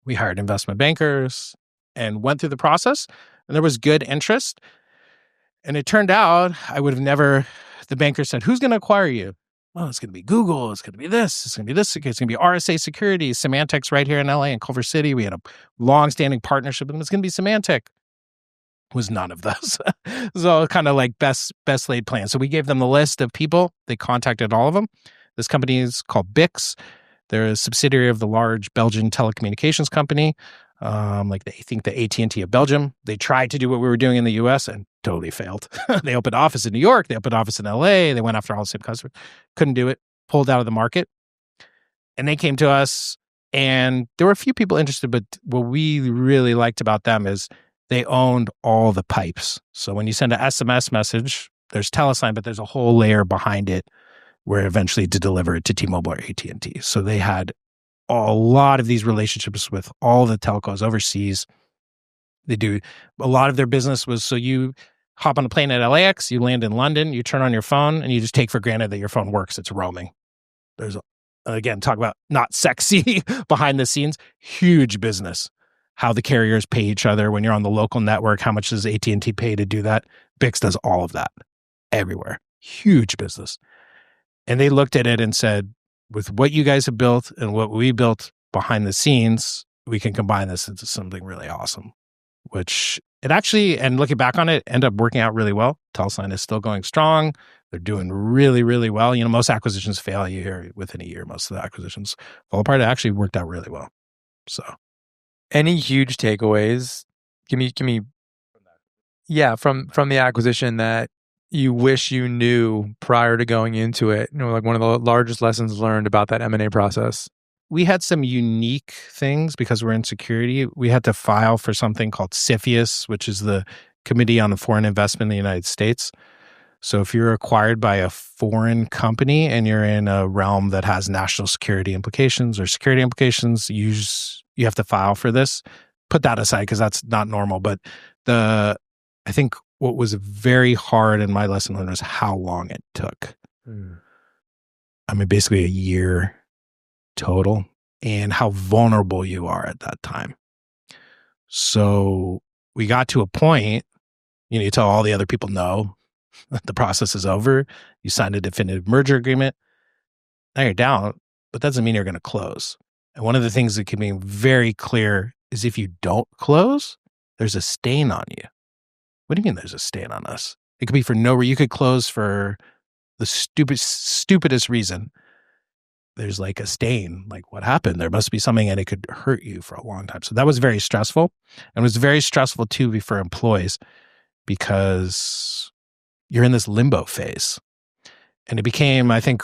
Speaker 1: We hired investment bankers and went through the process, and there was good interest. And it turned out the banker said, who's going to acquire you? Well, it's going to be Google. It's going to be this. It's going to be this. It's going to be RSA Security, Symantec's right here in LA and Culver City. We had a long-standing partnership with them. It's going to be Symantec. It was none of those. So kind of like best laid plan. So we gave them the list of people. They contacted all of them. This company is called BICS. They're a subsidiary of the large Belgian telecommunications company, I think the AT&T of Belgium. They tried to do what we were doing in the US and totally failed. They opened an office in New York. They opened an office in LA. They went after all the same customers. Couldn't do it. Pulled out of the market. And they came to us, and there were a few people interested, but what we really liked about them is they owned all the pipes. So when you send an SMS message, there's TeleSign, but there's a whole layer behind it where eventually to deliver it to T-Mobile or AT&T. So they had a lot of these relationships with all the telcos overseas. They do a lot of their business was, so you hop on a plane at LAX, you land in London, you turn on your phone, and you just take for granted that your phone works. It's roaming. There's, again, talk about not sexy behind the scenes, huge business. How the carriers pay each other when you're on the local network. How much does AT&T pay to do that? BICS does all of that everywhere. Huge business. And they looked at it and said, with what you guys have built and what we built behind the scenes, we can combine this into something really awesome. Which it actually, and looking back on it, ended up working out really well. TeleSign is still going strong. They're doing really, really well. Most acquisitions fail within a year. Most of the acquisitions fall apart. It actually worked out really well. So,
Speaker 2: any huge takeaways? Give me. Yeah, from the acquisition that you wish you knew prior to going into it. Like one of the largest lessons learned about that M&A process.
Speaker 1: We had some unique things because we're in security. We had to file for something called CFIUS, which is the Committee on Foreign Investment in the United States. So if you're acquired by a foreign company and you're in a realm that has national security implications or security implications, you have to file for this. Put that aside because that's not normal. But I think what was very hard in my lesson learned was how long it took. Basically a year total, and how vulnerable you are at that time. So we got to a point, you tell all the other people no, the process is over. You signed a definitive merger agreement. Now you're down, but that doesn't mean you're going to close. And one of the things that can be very clear is if you don't close, there's a stain on you. What do you mean there's a stain on us? It could be for no reason. You could close for the stupidest reason. There's like a stain, like what happened? There must be something, and it could hurt you for a long time. So that was very stressful. And it was very stressful too for employees because you're in this limbo phase. And it became, I think,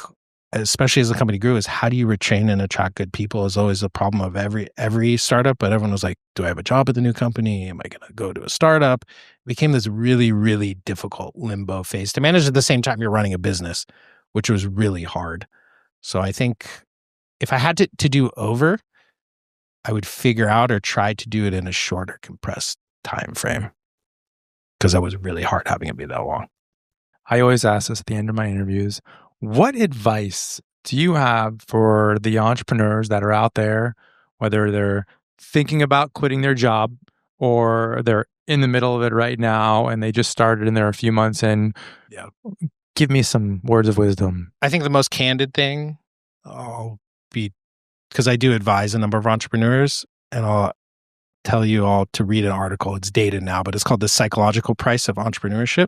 Speaker 1: especially as the company grew, is how do you retain and attract good people is always a problem of every startup. But everyone was like, do I have a job at the new company? Am I going to go to a startup? It became this really, really difficult limbo phase to manage at the same time you're running a business, which was really hard. So I think if I had to do over, I would figure out or try to do it in a shorter, compressed time frame because that was really hard having it be that long.
Speaker 2: I always ask this at the end of my interviews. What advice do you have for the entrepreneurs that are out there, whether they're thinking about quitting their job or they're in the middle of it right now and they just started and they're a few months in?
Speaker 1: Yeah.
Speaker 2: Give me some words of wisdom.
Speaker 1: I think the most candid thing, because I do advise a number of entrepreneurs, and I'll tell you all to read an article. It's dated now, but it's called The Psychological Price of Entrepreneurship.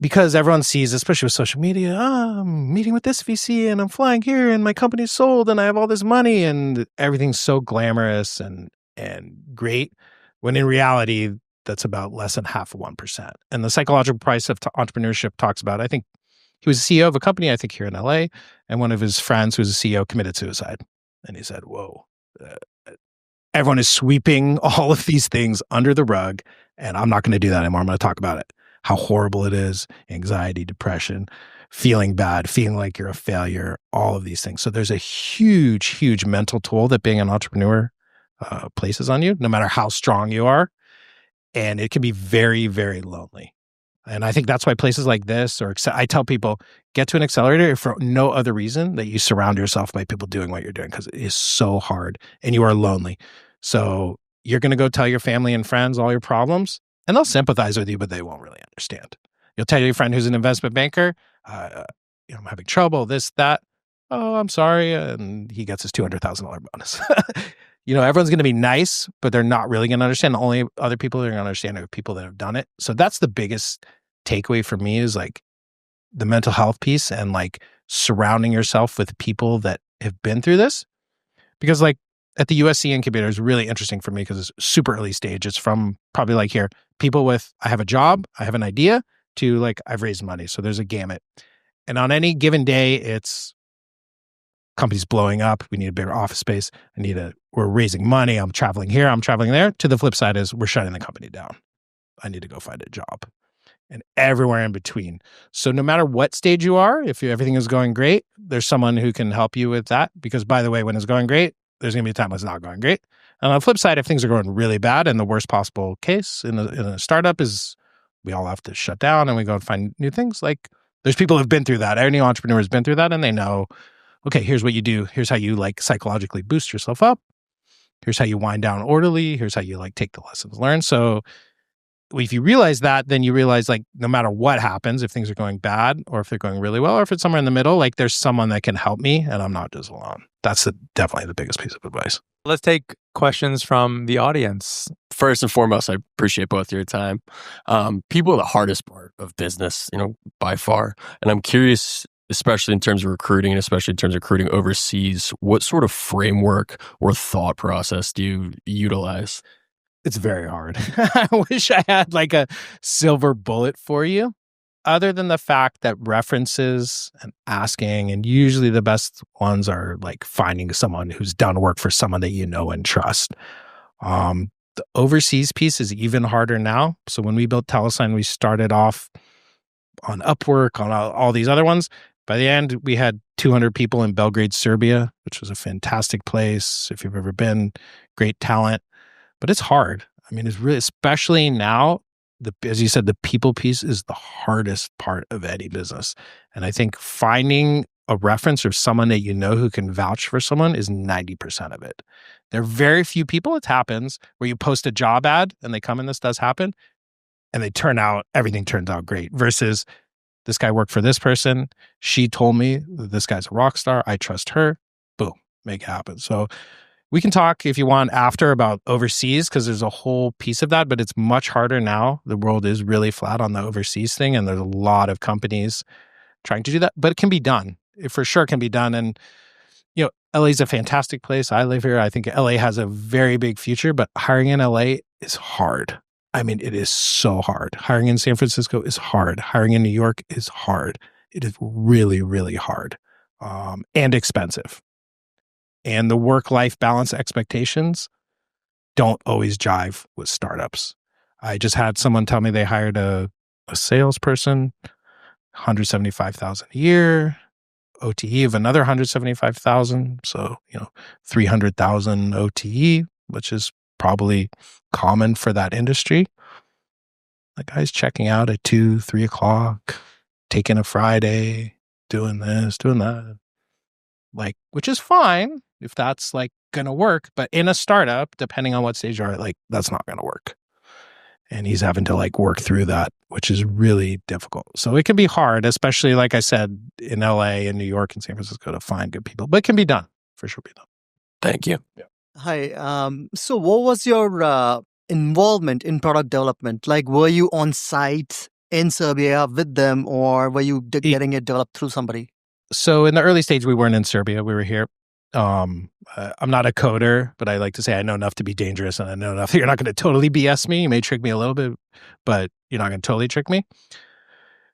Speaker 1: Because everyone sees, especially with social media, I'm meeting with this VC and I'm flying here and my company's sold and I have all this money and everything's so glamorous and great. When in reality, that's about less than half of 1%. And the psychological price of entrepreneurship talks about, I think he was a CEO of a company, I think here in LA, and one of his friends who was a CEO committed suicide. And he said, whoa, everyone is sweeping all of these things under the rug, and I'm not going to do that anymore. I'm going to talk about it, how horrible it is, anxiety, depression, feeling bad, feeling like you're a failure, all of these things. So there's a huge, huge mental toll that being an entrepreneur places on you, no matter how strong you are. And it can be very, very lonely. And I think that's why places like this, or I tell people, get to an accelerator for no other reason that you surround yourself by people doing what you're doing, because it is so hard and you are lonely. So you're going to go tell your family and friends all your problems, and they'll sympathize with you, but they won't really understand. You'll tell your friend who's an investment banker, I'm having trouble, this, that. Oh, I'm sorry. And he gets his $200,000 bonus. Everyone's going to be nice, but they're not really going to understand. The only other people that are going to understand are people that have done it. So that's the biggest takeaway for me, is like the mental health piece, and like surrounding yourself with people that have been through this. Because like at the USC incubator is really interesting for me, because it's super early stage. It's from probably like here, people with, I have a job, I have an idea, to like, I've raised money. So there's a gamut. And on any given day, it's companies blowing up. We need a bigger office space. We're raising money. I'm traveling here. I'm traveling there. To the flip side is we're shutting the company down. I need to go find a job, and everywhere in between. So no matter what stage you are, if everything is going great, there's someone who can help you with that. Because by the way, when it's going great, there's going to be a time when it's not going great. And on the flip side, if things are going really bad, and the worst possible case in a startup is we all have to shut down and we go and find new things. Like there's people who've been through that. Any entrepreneur has been through that, and they know, okay, here's what you do. Here's how you like psychologically boost yourself up. Here's how you wind down orderly. Here's how you like take the lessons learned. So if you realize that, then you realize like no matter what happens, if things are going bad or if they're going really well, or if it's somewhere in the middle, like there's someone that can help me and I'm not just alone. That's definitely the biggest piece of advice.
Speaker 2: Let's take questions from the audience.
Speaker 3: First and foremost, I appreciate both your time. People are the hardest part of business, by far. And I'm curious, especially in terms of recruiting, and especially in terms of recruiting overseas, what sort of framework or thought process do you utilize?
Speaker 1: It's very hard. I wish I had like a silver bullet for you, other than the fact that references and asking, and usually the best ones are like finding someone who's done work for someone that you know and trust. The overseas piece is even harder now. So when we built TeleSign, we started off on Upwork, on all these other ones. By the end, we had 200 people in Belgrade, Serbia, which was a fantastic place. If you've ever been, great talent. But it's hard. I mean, it's really, especially now, as you said, the people piece is the hardest part of any business. And I think finding a reference or someone that you know who can vouch for someone is 90% of it. There are very few people, it happens, where you post a job ad and they come, and this does happen, and everything turns out great, versus this guy worked for this person. She told me that this guy's a rock star. I trust her. Boom, make it happen. So we can talk if you want after about overseas, because there's a whole piece of that, but it's much harder now. The world is really flat on the overseas thing, and there's a lot of companies trying to do that, but it can be done. It for sure can be done. And, LA is a fantastic place. I live here. I think LA has a very big future, but hiring in LA is hard. I mean, it is so hard. Hiring in San Francisco is hard. Hiring in New York is hard. It is really, really hard, and expensive. And the work-life balance expectations don't always jive with startups. I just had someone tell me they hired a salesperson, $175,000 a year, OTE of another $175,000. So, $300,000 OTE, which is probably common for that industry. The guy's checking out at 2, 3 o'clock, taking a Friday, doing this, doing that. Like, which is fine if that's like going to work. But in a startup, depending on what stage you are, like that's not going to work. And he's having to like work through that, which is really difficult. So it can be hard, especially like I said, in LA and New York and San Francisco, to find good people, but it can be done, for sure be done.
Speaker 3: Thank you.
Speaker 1: Yeah.
Speaker 4: Hi. So what was your involvement in product development? Like, were you on site in Serbia with them, or were you getting it developed through somebody?
Speaker 1: So in the early stage, we weren't in Serbia. We were here. I'm not a coder, but I like to say I know enough to be dangerous, and I know enough that you're not going to totally BS me. You may trick me a little bit, but you're not going to totally trick me.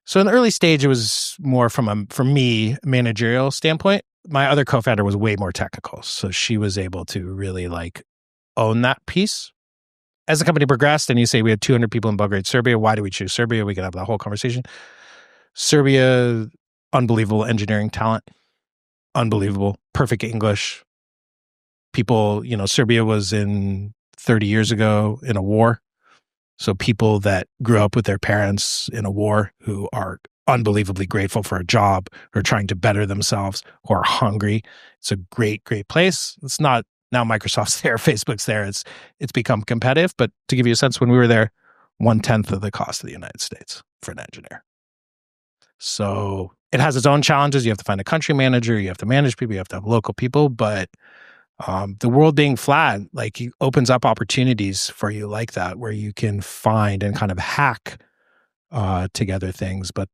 Speaker 1: So in the early stage, it was more from me, managerial standpoint. My other co-founder was way more technical. So she was able to really like own that piece. As the company progressed, and you say we had 200 people in Belgrade, Serbia, why do we choose Serbia? We could have that whole conversation. Serbia, unbelievable engineering talent, unbelievable, perfect English. People, Serbia was 30 years ago in a war. So people that grew up with their parents in a war who are unbelievably grateful for a job, who are trying to better themselves, who are hungry. It's a great, great place. It's not now Microsoft's there, Facebook's there. It's become competitive. But to give you a sense, when we were there, 1/10 of the cost of the United States for an engineer. So it has its own challenges. You have to find a country manager. You have to manage people. You have to have local people. But the world being flat, like, it opens up opportunities for you like that, where you can find and kind of hack together things. But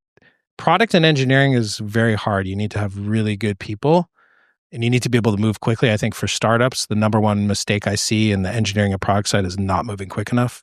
Speaker 1: product and engineering is very hard. You need to have really good people, and you need to be able to move quickly. I think for startups, the number one mistake I see in the engineering and product side is not moving quick enough.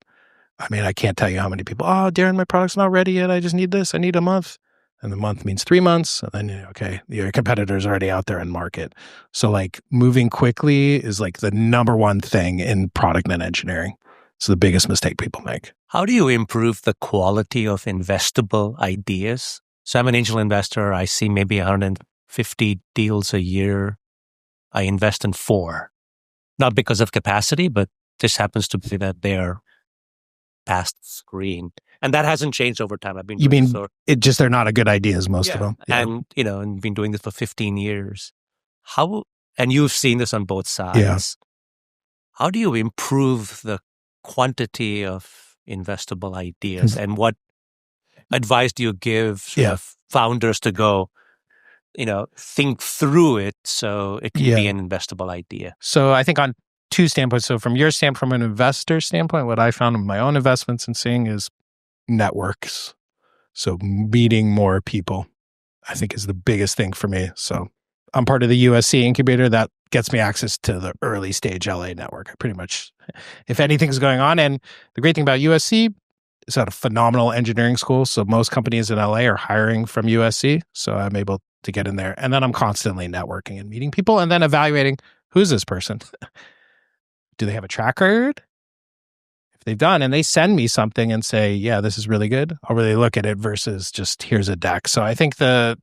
Speaker 1: I mean, I can't tell you how many people, Darren, my product's not ready yet. I just need this. I need a month. And the month means 3 months. And then, okay, your competitor's already out there in market. So like moving quickly is like the number one thing in product and engineering. It's the biggest mistake people make.
Speaker 5: How do you improve the quality of investable ideas? So I'm an angel investor. I see maybe 150 deals a year. I invest in 4, not because of capacity, but this happens to be that they're past screen. And that hasn't changed over time. I've been
Speaker 1: You
Speaker 5: doing
Speaker 1: mean
Speaker 5: this
Speaker 1: they're not a good ideas, most of them. Yeah.
Speaker 5: and been doing this for 15 years. And you've seen this on both sides.
Speaker 1: Yeah.
Speaker 5: How do you improve the quantity of investable ideas? And what advice do you give sort of founders to go, think through it so it can be an investable idea?
Speaker 1: So I think on 2 standpoints. So from your standpoint, from an investor standpoint, what I found in my own investments and seeing is networks. So meeting more people, I think, is the biggest thing for me. So I'm part of the USC incubator. That gets me access to the early stage LA network. I pretty much, if anything's going on. And the great thing about USC, it's at a phenomenal engineering school. So most companies in LA are hiring from USC. So I'm able to get in there. And then I'm constantly networking and meeting people and then evaluating, who's this person? Do they have a track record? If they've done, and they send me something and say, yeah, this is really good, I'll really look at it versus just here's a deck. So I think the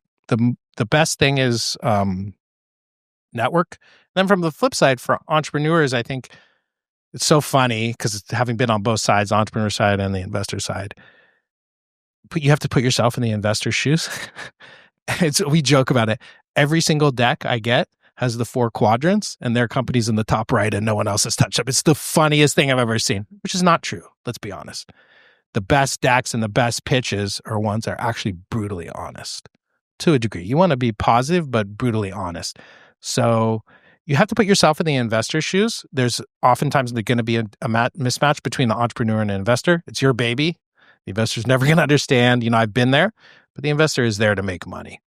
Speaker 1: best thing is network. Then from the flip side, for entrepreneurs, I think it's so funny because having been on both sides, the entrepreneur side and the investor side, but you have to put yourself in the investor's shoes. We joke about it. Every single deck I get has the 4 quadrants and their company's in the top right and no one else has touched up. It's the funniest thing I've ever seen, which is not true. Let's be honest. The best decks and the best pitches are ones that are actually brutally honest to a degree. You want to be positive, but brutally honest. So you have to put yourself in the investor's shoes. There's oftentimes going to be a mismatch between the entrepreneur and the investor. It's your baby. The investor's never going to understand. I've been there, but the investor is there to make money.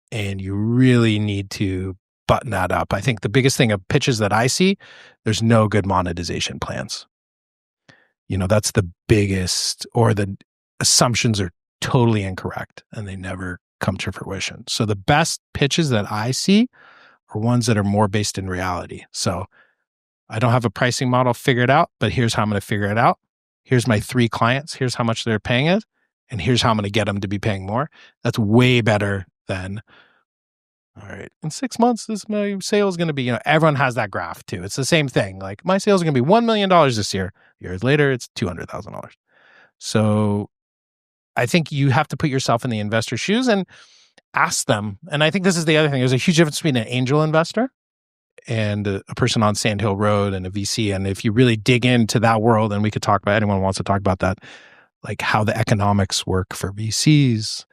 Speaker 1: And you really need to button that up. I think the biggest thing of pitches that I see, there's no good monetization plans. That's the biggest, or the assumptions are totally incorrect and they never come to fruition. So the best pitches that I see are ones that are more based in reality. So I don't have a pricing model figured out, but here's how I'm going to figure it out. Here's my 3 clients. Here's how much they're paying it. And here's how I'm going to get them to be paying more. That's way better than, all right, in 6 months, my sales is going to be, everyone has that graph too. It's the same thing. Like, my sales are going to be $1 million this year. Years later, it's $200,000. So I think you have to put yourself in the investor's shoes and ask them. And I think this is the other thing. There's a huge difference between an angel investor and a person on Sand Hill Road and a VC. And if you really dig into that world, and we could talk about, anyone wants to talk about that, like how the economics work for VCs,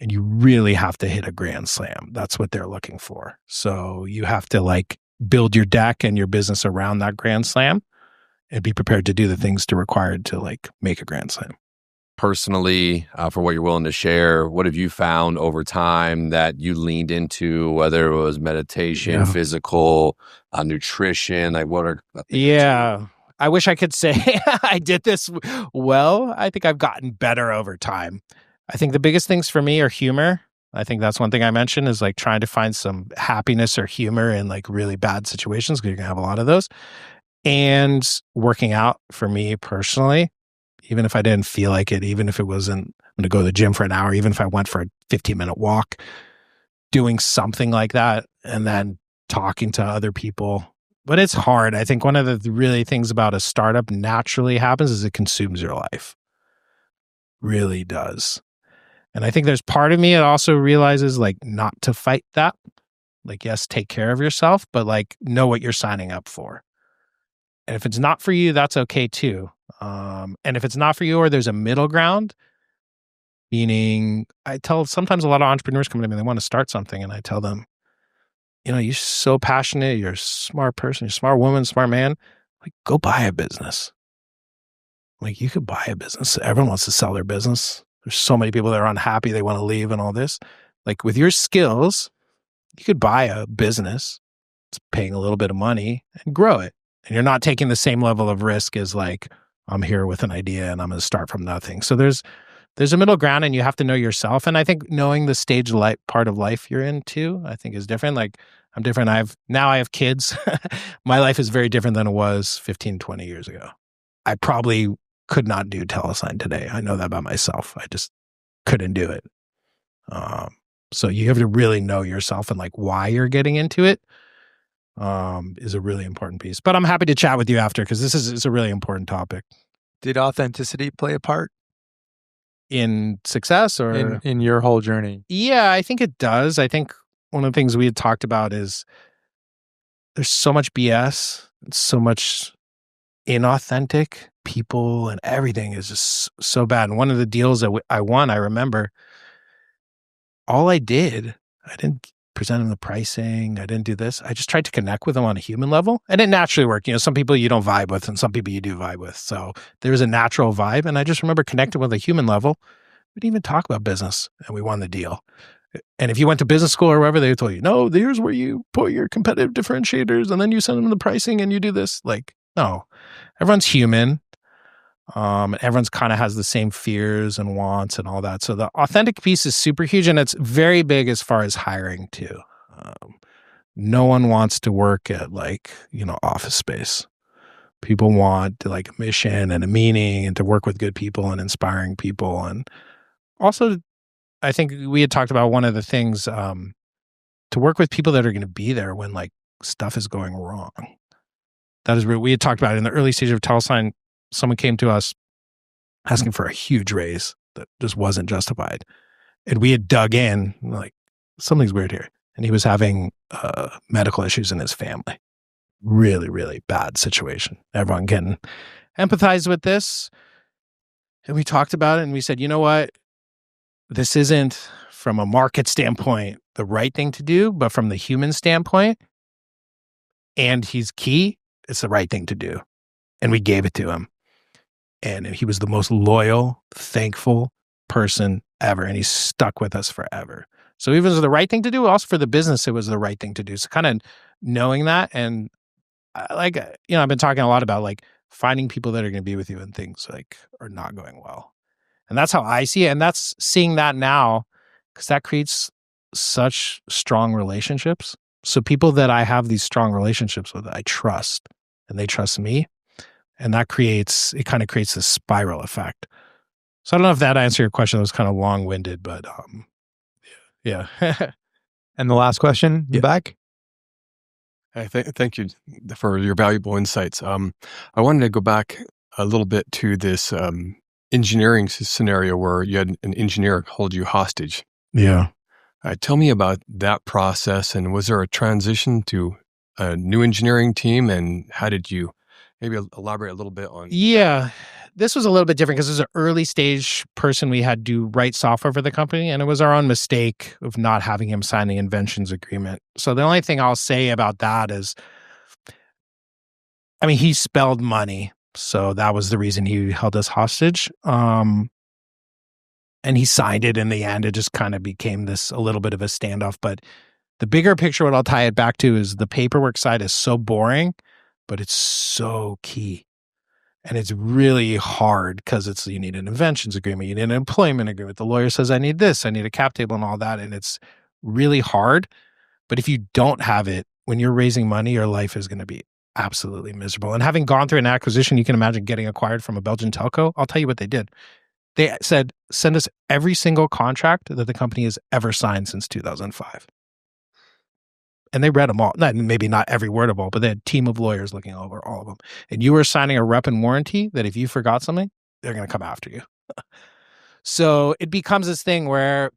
Speaker 1: and you really have to hit a grand slam. That's what they're looking for. So you have to build your deck and your business around that grand slam and be prepared to do the things required to make a grand slam.
Speaker 6: personally, for what you're willing to share, what have you found over time that you leaned into, whether it was meditation, physical, nutrition? Like, what are
Speaker 1: I wish I could say I did this well. I think I've gotten better over time. I think the biggest things for me are humor. I think that's one thing I mentioned is like trying to find some happiness or humor in like really bad situations, because you're going to have a lot of those. And working out for me personally, even if I didn't feel like it, even if it wasn't, I'm going to go to the gym for an hour, even if I went for a 15-minute walk, doing something like that, and then talking to other people. But it's hard. I think one of the really things about a startup naturally happens is it consumes your life. Really does. And I think there's part of me that also realizes like not to fight that. Like, yes, take care of yourself, but like know what you're signing up for. And if it's not for you, that's okay too. And if it's not for you, or there's a middle ground, meaning I tell sometimes a lot of entrepreneurs come to me, they want to start something, and I tell them, you're so passionate, you're a smart person, you're a smart woman, smart man, like go buy a business. Like you could buy a business. Everyone wants to sell their business. There's so many people that are unhappy, they want to leave and all this. Like with your skills, you could buy a business. It's paying a little bit of money and grow it. And you're not taking the same level of risk as like, I'm here with an idea and I'm going to start from nothing. So there's a middle ground, and you have to know yourself. And I think knowing the stage part of life you're in too, I think is different. Like I'm different. I have kids. My life is very different than it was 15, 20 years ago. I probably could not do TeleSign today. I know that about myself. I just couldn't do it. So you have to really know yourself and like why you're getting into it. Is a really important piece. But I'm happy to chat with you after, because this is a really important topic.
Speaker 2: Did authenticity play a part
Speaker 1: in success or
Speaker 2: in your whole journey?
Speaker 1: Yeah, I think it does. I think one of the things we had talked about is there's so much BS, so much inauthentic people, and everything is just so bad. And one of the deals that I won, I remember, I didn't present them the pricing. I didn't do this. I just tried to connect with them on a human level, and it naturally worked. Some people you don't vibe with and some people you do vibe with. So there's a natural vibe. And I just remember connecting with a human level. We didn't even talk about business, and we won the deal. And if you went to business school or wherever, they would tell you, no, here's where you put your competitive differentiators and then you send them the pricing and you do this. Like, no, everyone's human. Everyone's kind of has the same fears and wants and all that. So the authentic piece is super huge, and it's very big as far as hiring too. No one wants to work at office space. People want like a mission and a meaning, and to work with good people and inspiring people. And also, I think we had talked about one of the things, to work with people that are going to be there when like stuff is going wrong. That is what we had talked about in the early stage of TeleSign. Someone came to us asking for a huge raise that just wasn't justified. And we had dug in, like, something's weird here. And he was having medical issues in his family. Really, really bad situation. Everyone can empathize with this. And we talked about it, and we said, you know what? This isn't from a market standpoint the right thing to do, but from the human standpoint, and he's key, it's the right thing to do. And we gave it to him. And he was the most loyal, thankful person ever. And he's stuck with us forever. So it was the right thing to do. Also for the business, it was the right thing to do. So kind of knowing that. And I've been talking a lot about like finding people that are going to be with you when things like are not going well. And that's how I see it. And that's seeing that now, because that creates such strong relationships. So people that I have these strong relationships with, I trust, and they trust me. And that kind of creates this spiral effect. So I don't know if that answered your question. That was kind of long-winded, but yeah.
Speaker 2: And the last question, back.
Speaker 3: Thank you for your valuable insights. I wanted to go back a little bit to this engineering scenario where you had an engineer hold you hostage.
Speaker 1: Yeah.
Speaker 3: Tell me about that process, and was there a transition to a new engineering team, and how did you maybe elaborate a little bit on?
Speaker 1: Yeah, this was a little bit different because it was an early stage person we had to write software for the company, and it was our own mistake of not having him sign the inventions agreement. So the only thing I'll say about that is, he spelled money, so that was the reason he held us hostage. And he signed it in the end. It just kind of became a little bit of a standoff. But the bigger picture, what I'll tie it back to is the paperwork side is so boring, but it's so key. And it's really hard because you need an inventions agreement, you need an employment agreement. The lawyer says, I need this, I need a cap table and all that. And it's really hard. But if you don't have it, when you're raising money, your life is going to be absolutely miserable. And having gone through an acquisition, you can imagine getting acquired from a Belgian telco. I'll tell you what they did. They said, send us every single contract that the company has ever signed since 2005. And they read them all. Maybe not every word of all, but they had a team of lawyers looking over all of them. And you were signing a rep and warranty that if you forgot something, they're going to come after you. So it becomes this thing where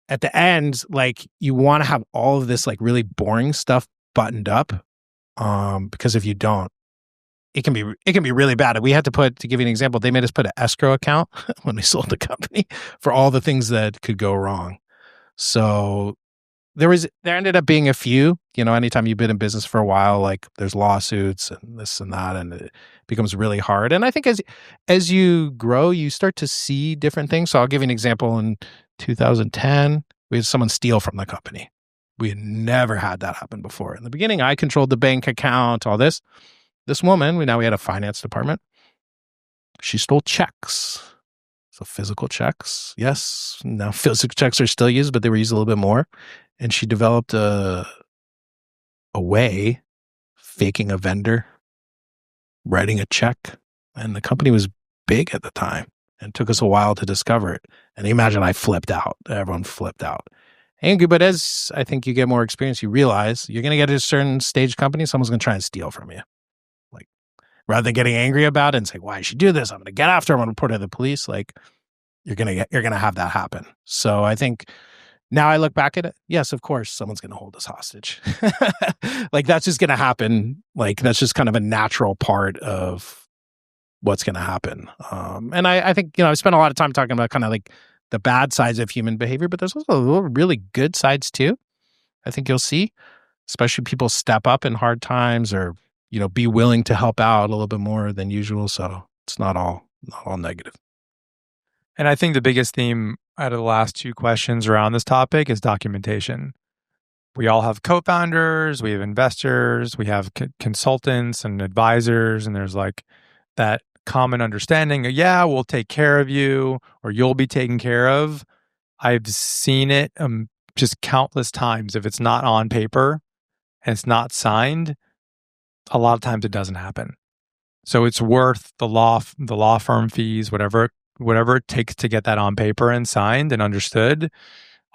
Speaker 1: at the end, like you want to have all of this like really boring stuff buttoned up. Because if you don't, it can be really bad. We had to give you an example, they made us put an escrow account when we sold the company for all the things that could go wrong. So there ended up being a few, anytime you've been in business for a while, like there's lawsuits and this and that, and it becomes really hard. And I think as you grow, you start to see different things. So I'll give you an example. In 2010, we had someone steal from the company. We had never had that happen before. In the beginning, I controlled the bank account, all this. This woman, we had a finance department. She stole checks. So physical checks. Yes, now physical checks are still used, but they were used a little bit more. And she developed a way, faking a vendor, writing a check. And the company was big at the time. And it took us a while to discover it. And imagine I flipped out. Everyone flipped out. But as I think you get more experience, you realize you're going to get to a certain stage company, someone's going to try and steal from you. Like, rather than getting angry about it and say, why did she do this? I'm going to get after her. I'm going to report her to the police. Like, you're going to have that happen. So I think now I look back at it. Yes, of course, someone's going to hold us hostage. Like, that's just going to happen. Like, that's just kind of a natural part of what's going to happen. And I think, I've spent a lot of time talking about kind of like the bad sides of human behavior, but there's also a little really good sides too. I think you'll see, especially people step up in hard times or, be willing to help out a little bit more than usual. So it's not all negative.
Speaker 2: And I think the biggest theme out of the last two questions around this topic is documentation. We all have co-founders, we have investors, we have consultants and advisors, and there's like that common understanding of, yeah, we'll take care of you or you'll be taken care of. I've seen it just countless times. If it's not on paper and it's not signed, a lot of times it doesn't happen. So it's worth the law firm fees, whatever it takes to get that on paper and signed and understood.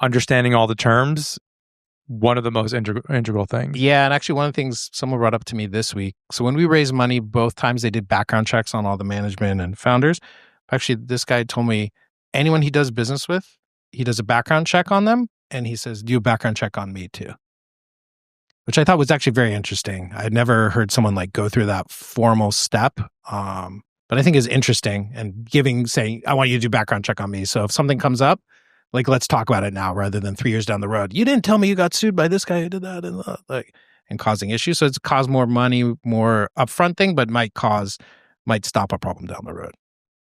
Speaker 2: Understanding all the terms, one of the most integral things.
Speaker 1: Yeah, and actually one of the things someone brought up to me this week. So when we raised money, both times they did background checks on all the management and founders. Actually, this guy told me anyone he does business with, he does a background check on them, and he says, do a background check on me too. Which I thought was actually very interesting. I'd never heard someone like go through that formal step. But I think is interesting and saying, I want you to do background check on me. So if something comes up, like, let's talk about it now rather than 3 years down the road. You didn't tell me you got sued by this guy who did that and causing issues. So it's caused more money, more upfront thing, but might stop a problem down the road.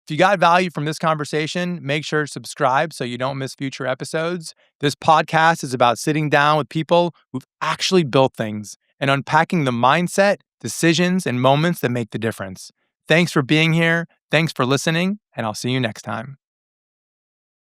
Speaker 2: If you got value from this conversation, make sure to subscribe so you don't miss future episodes. This podcast is about sitting down with people who've actually built things and unpacking the mindset, decisions, and moments that make the difference. Thanks for being here. Thanks for listening, and I'll see you next time.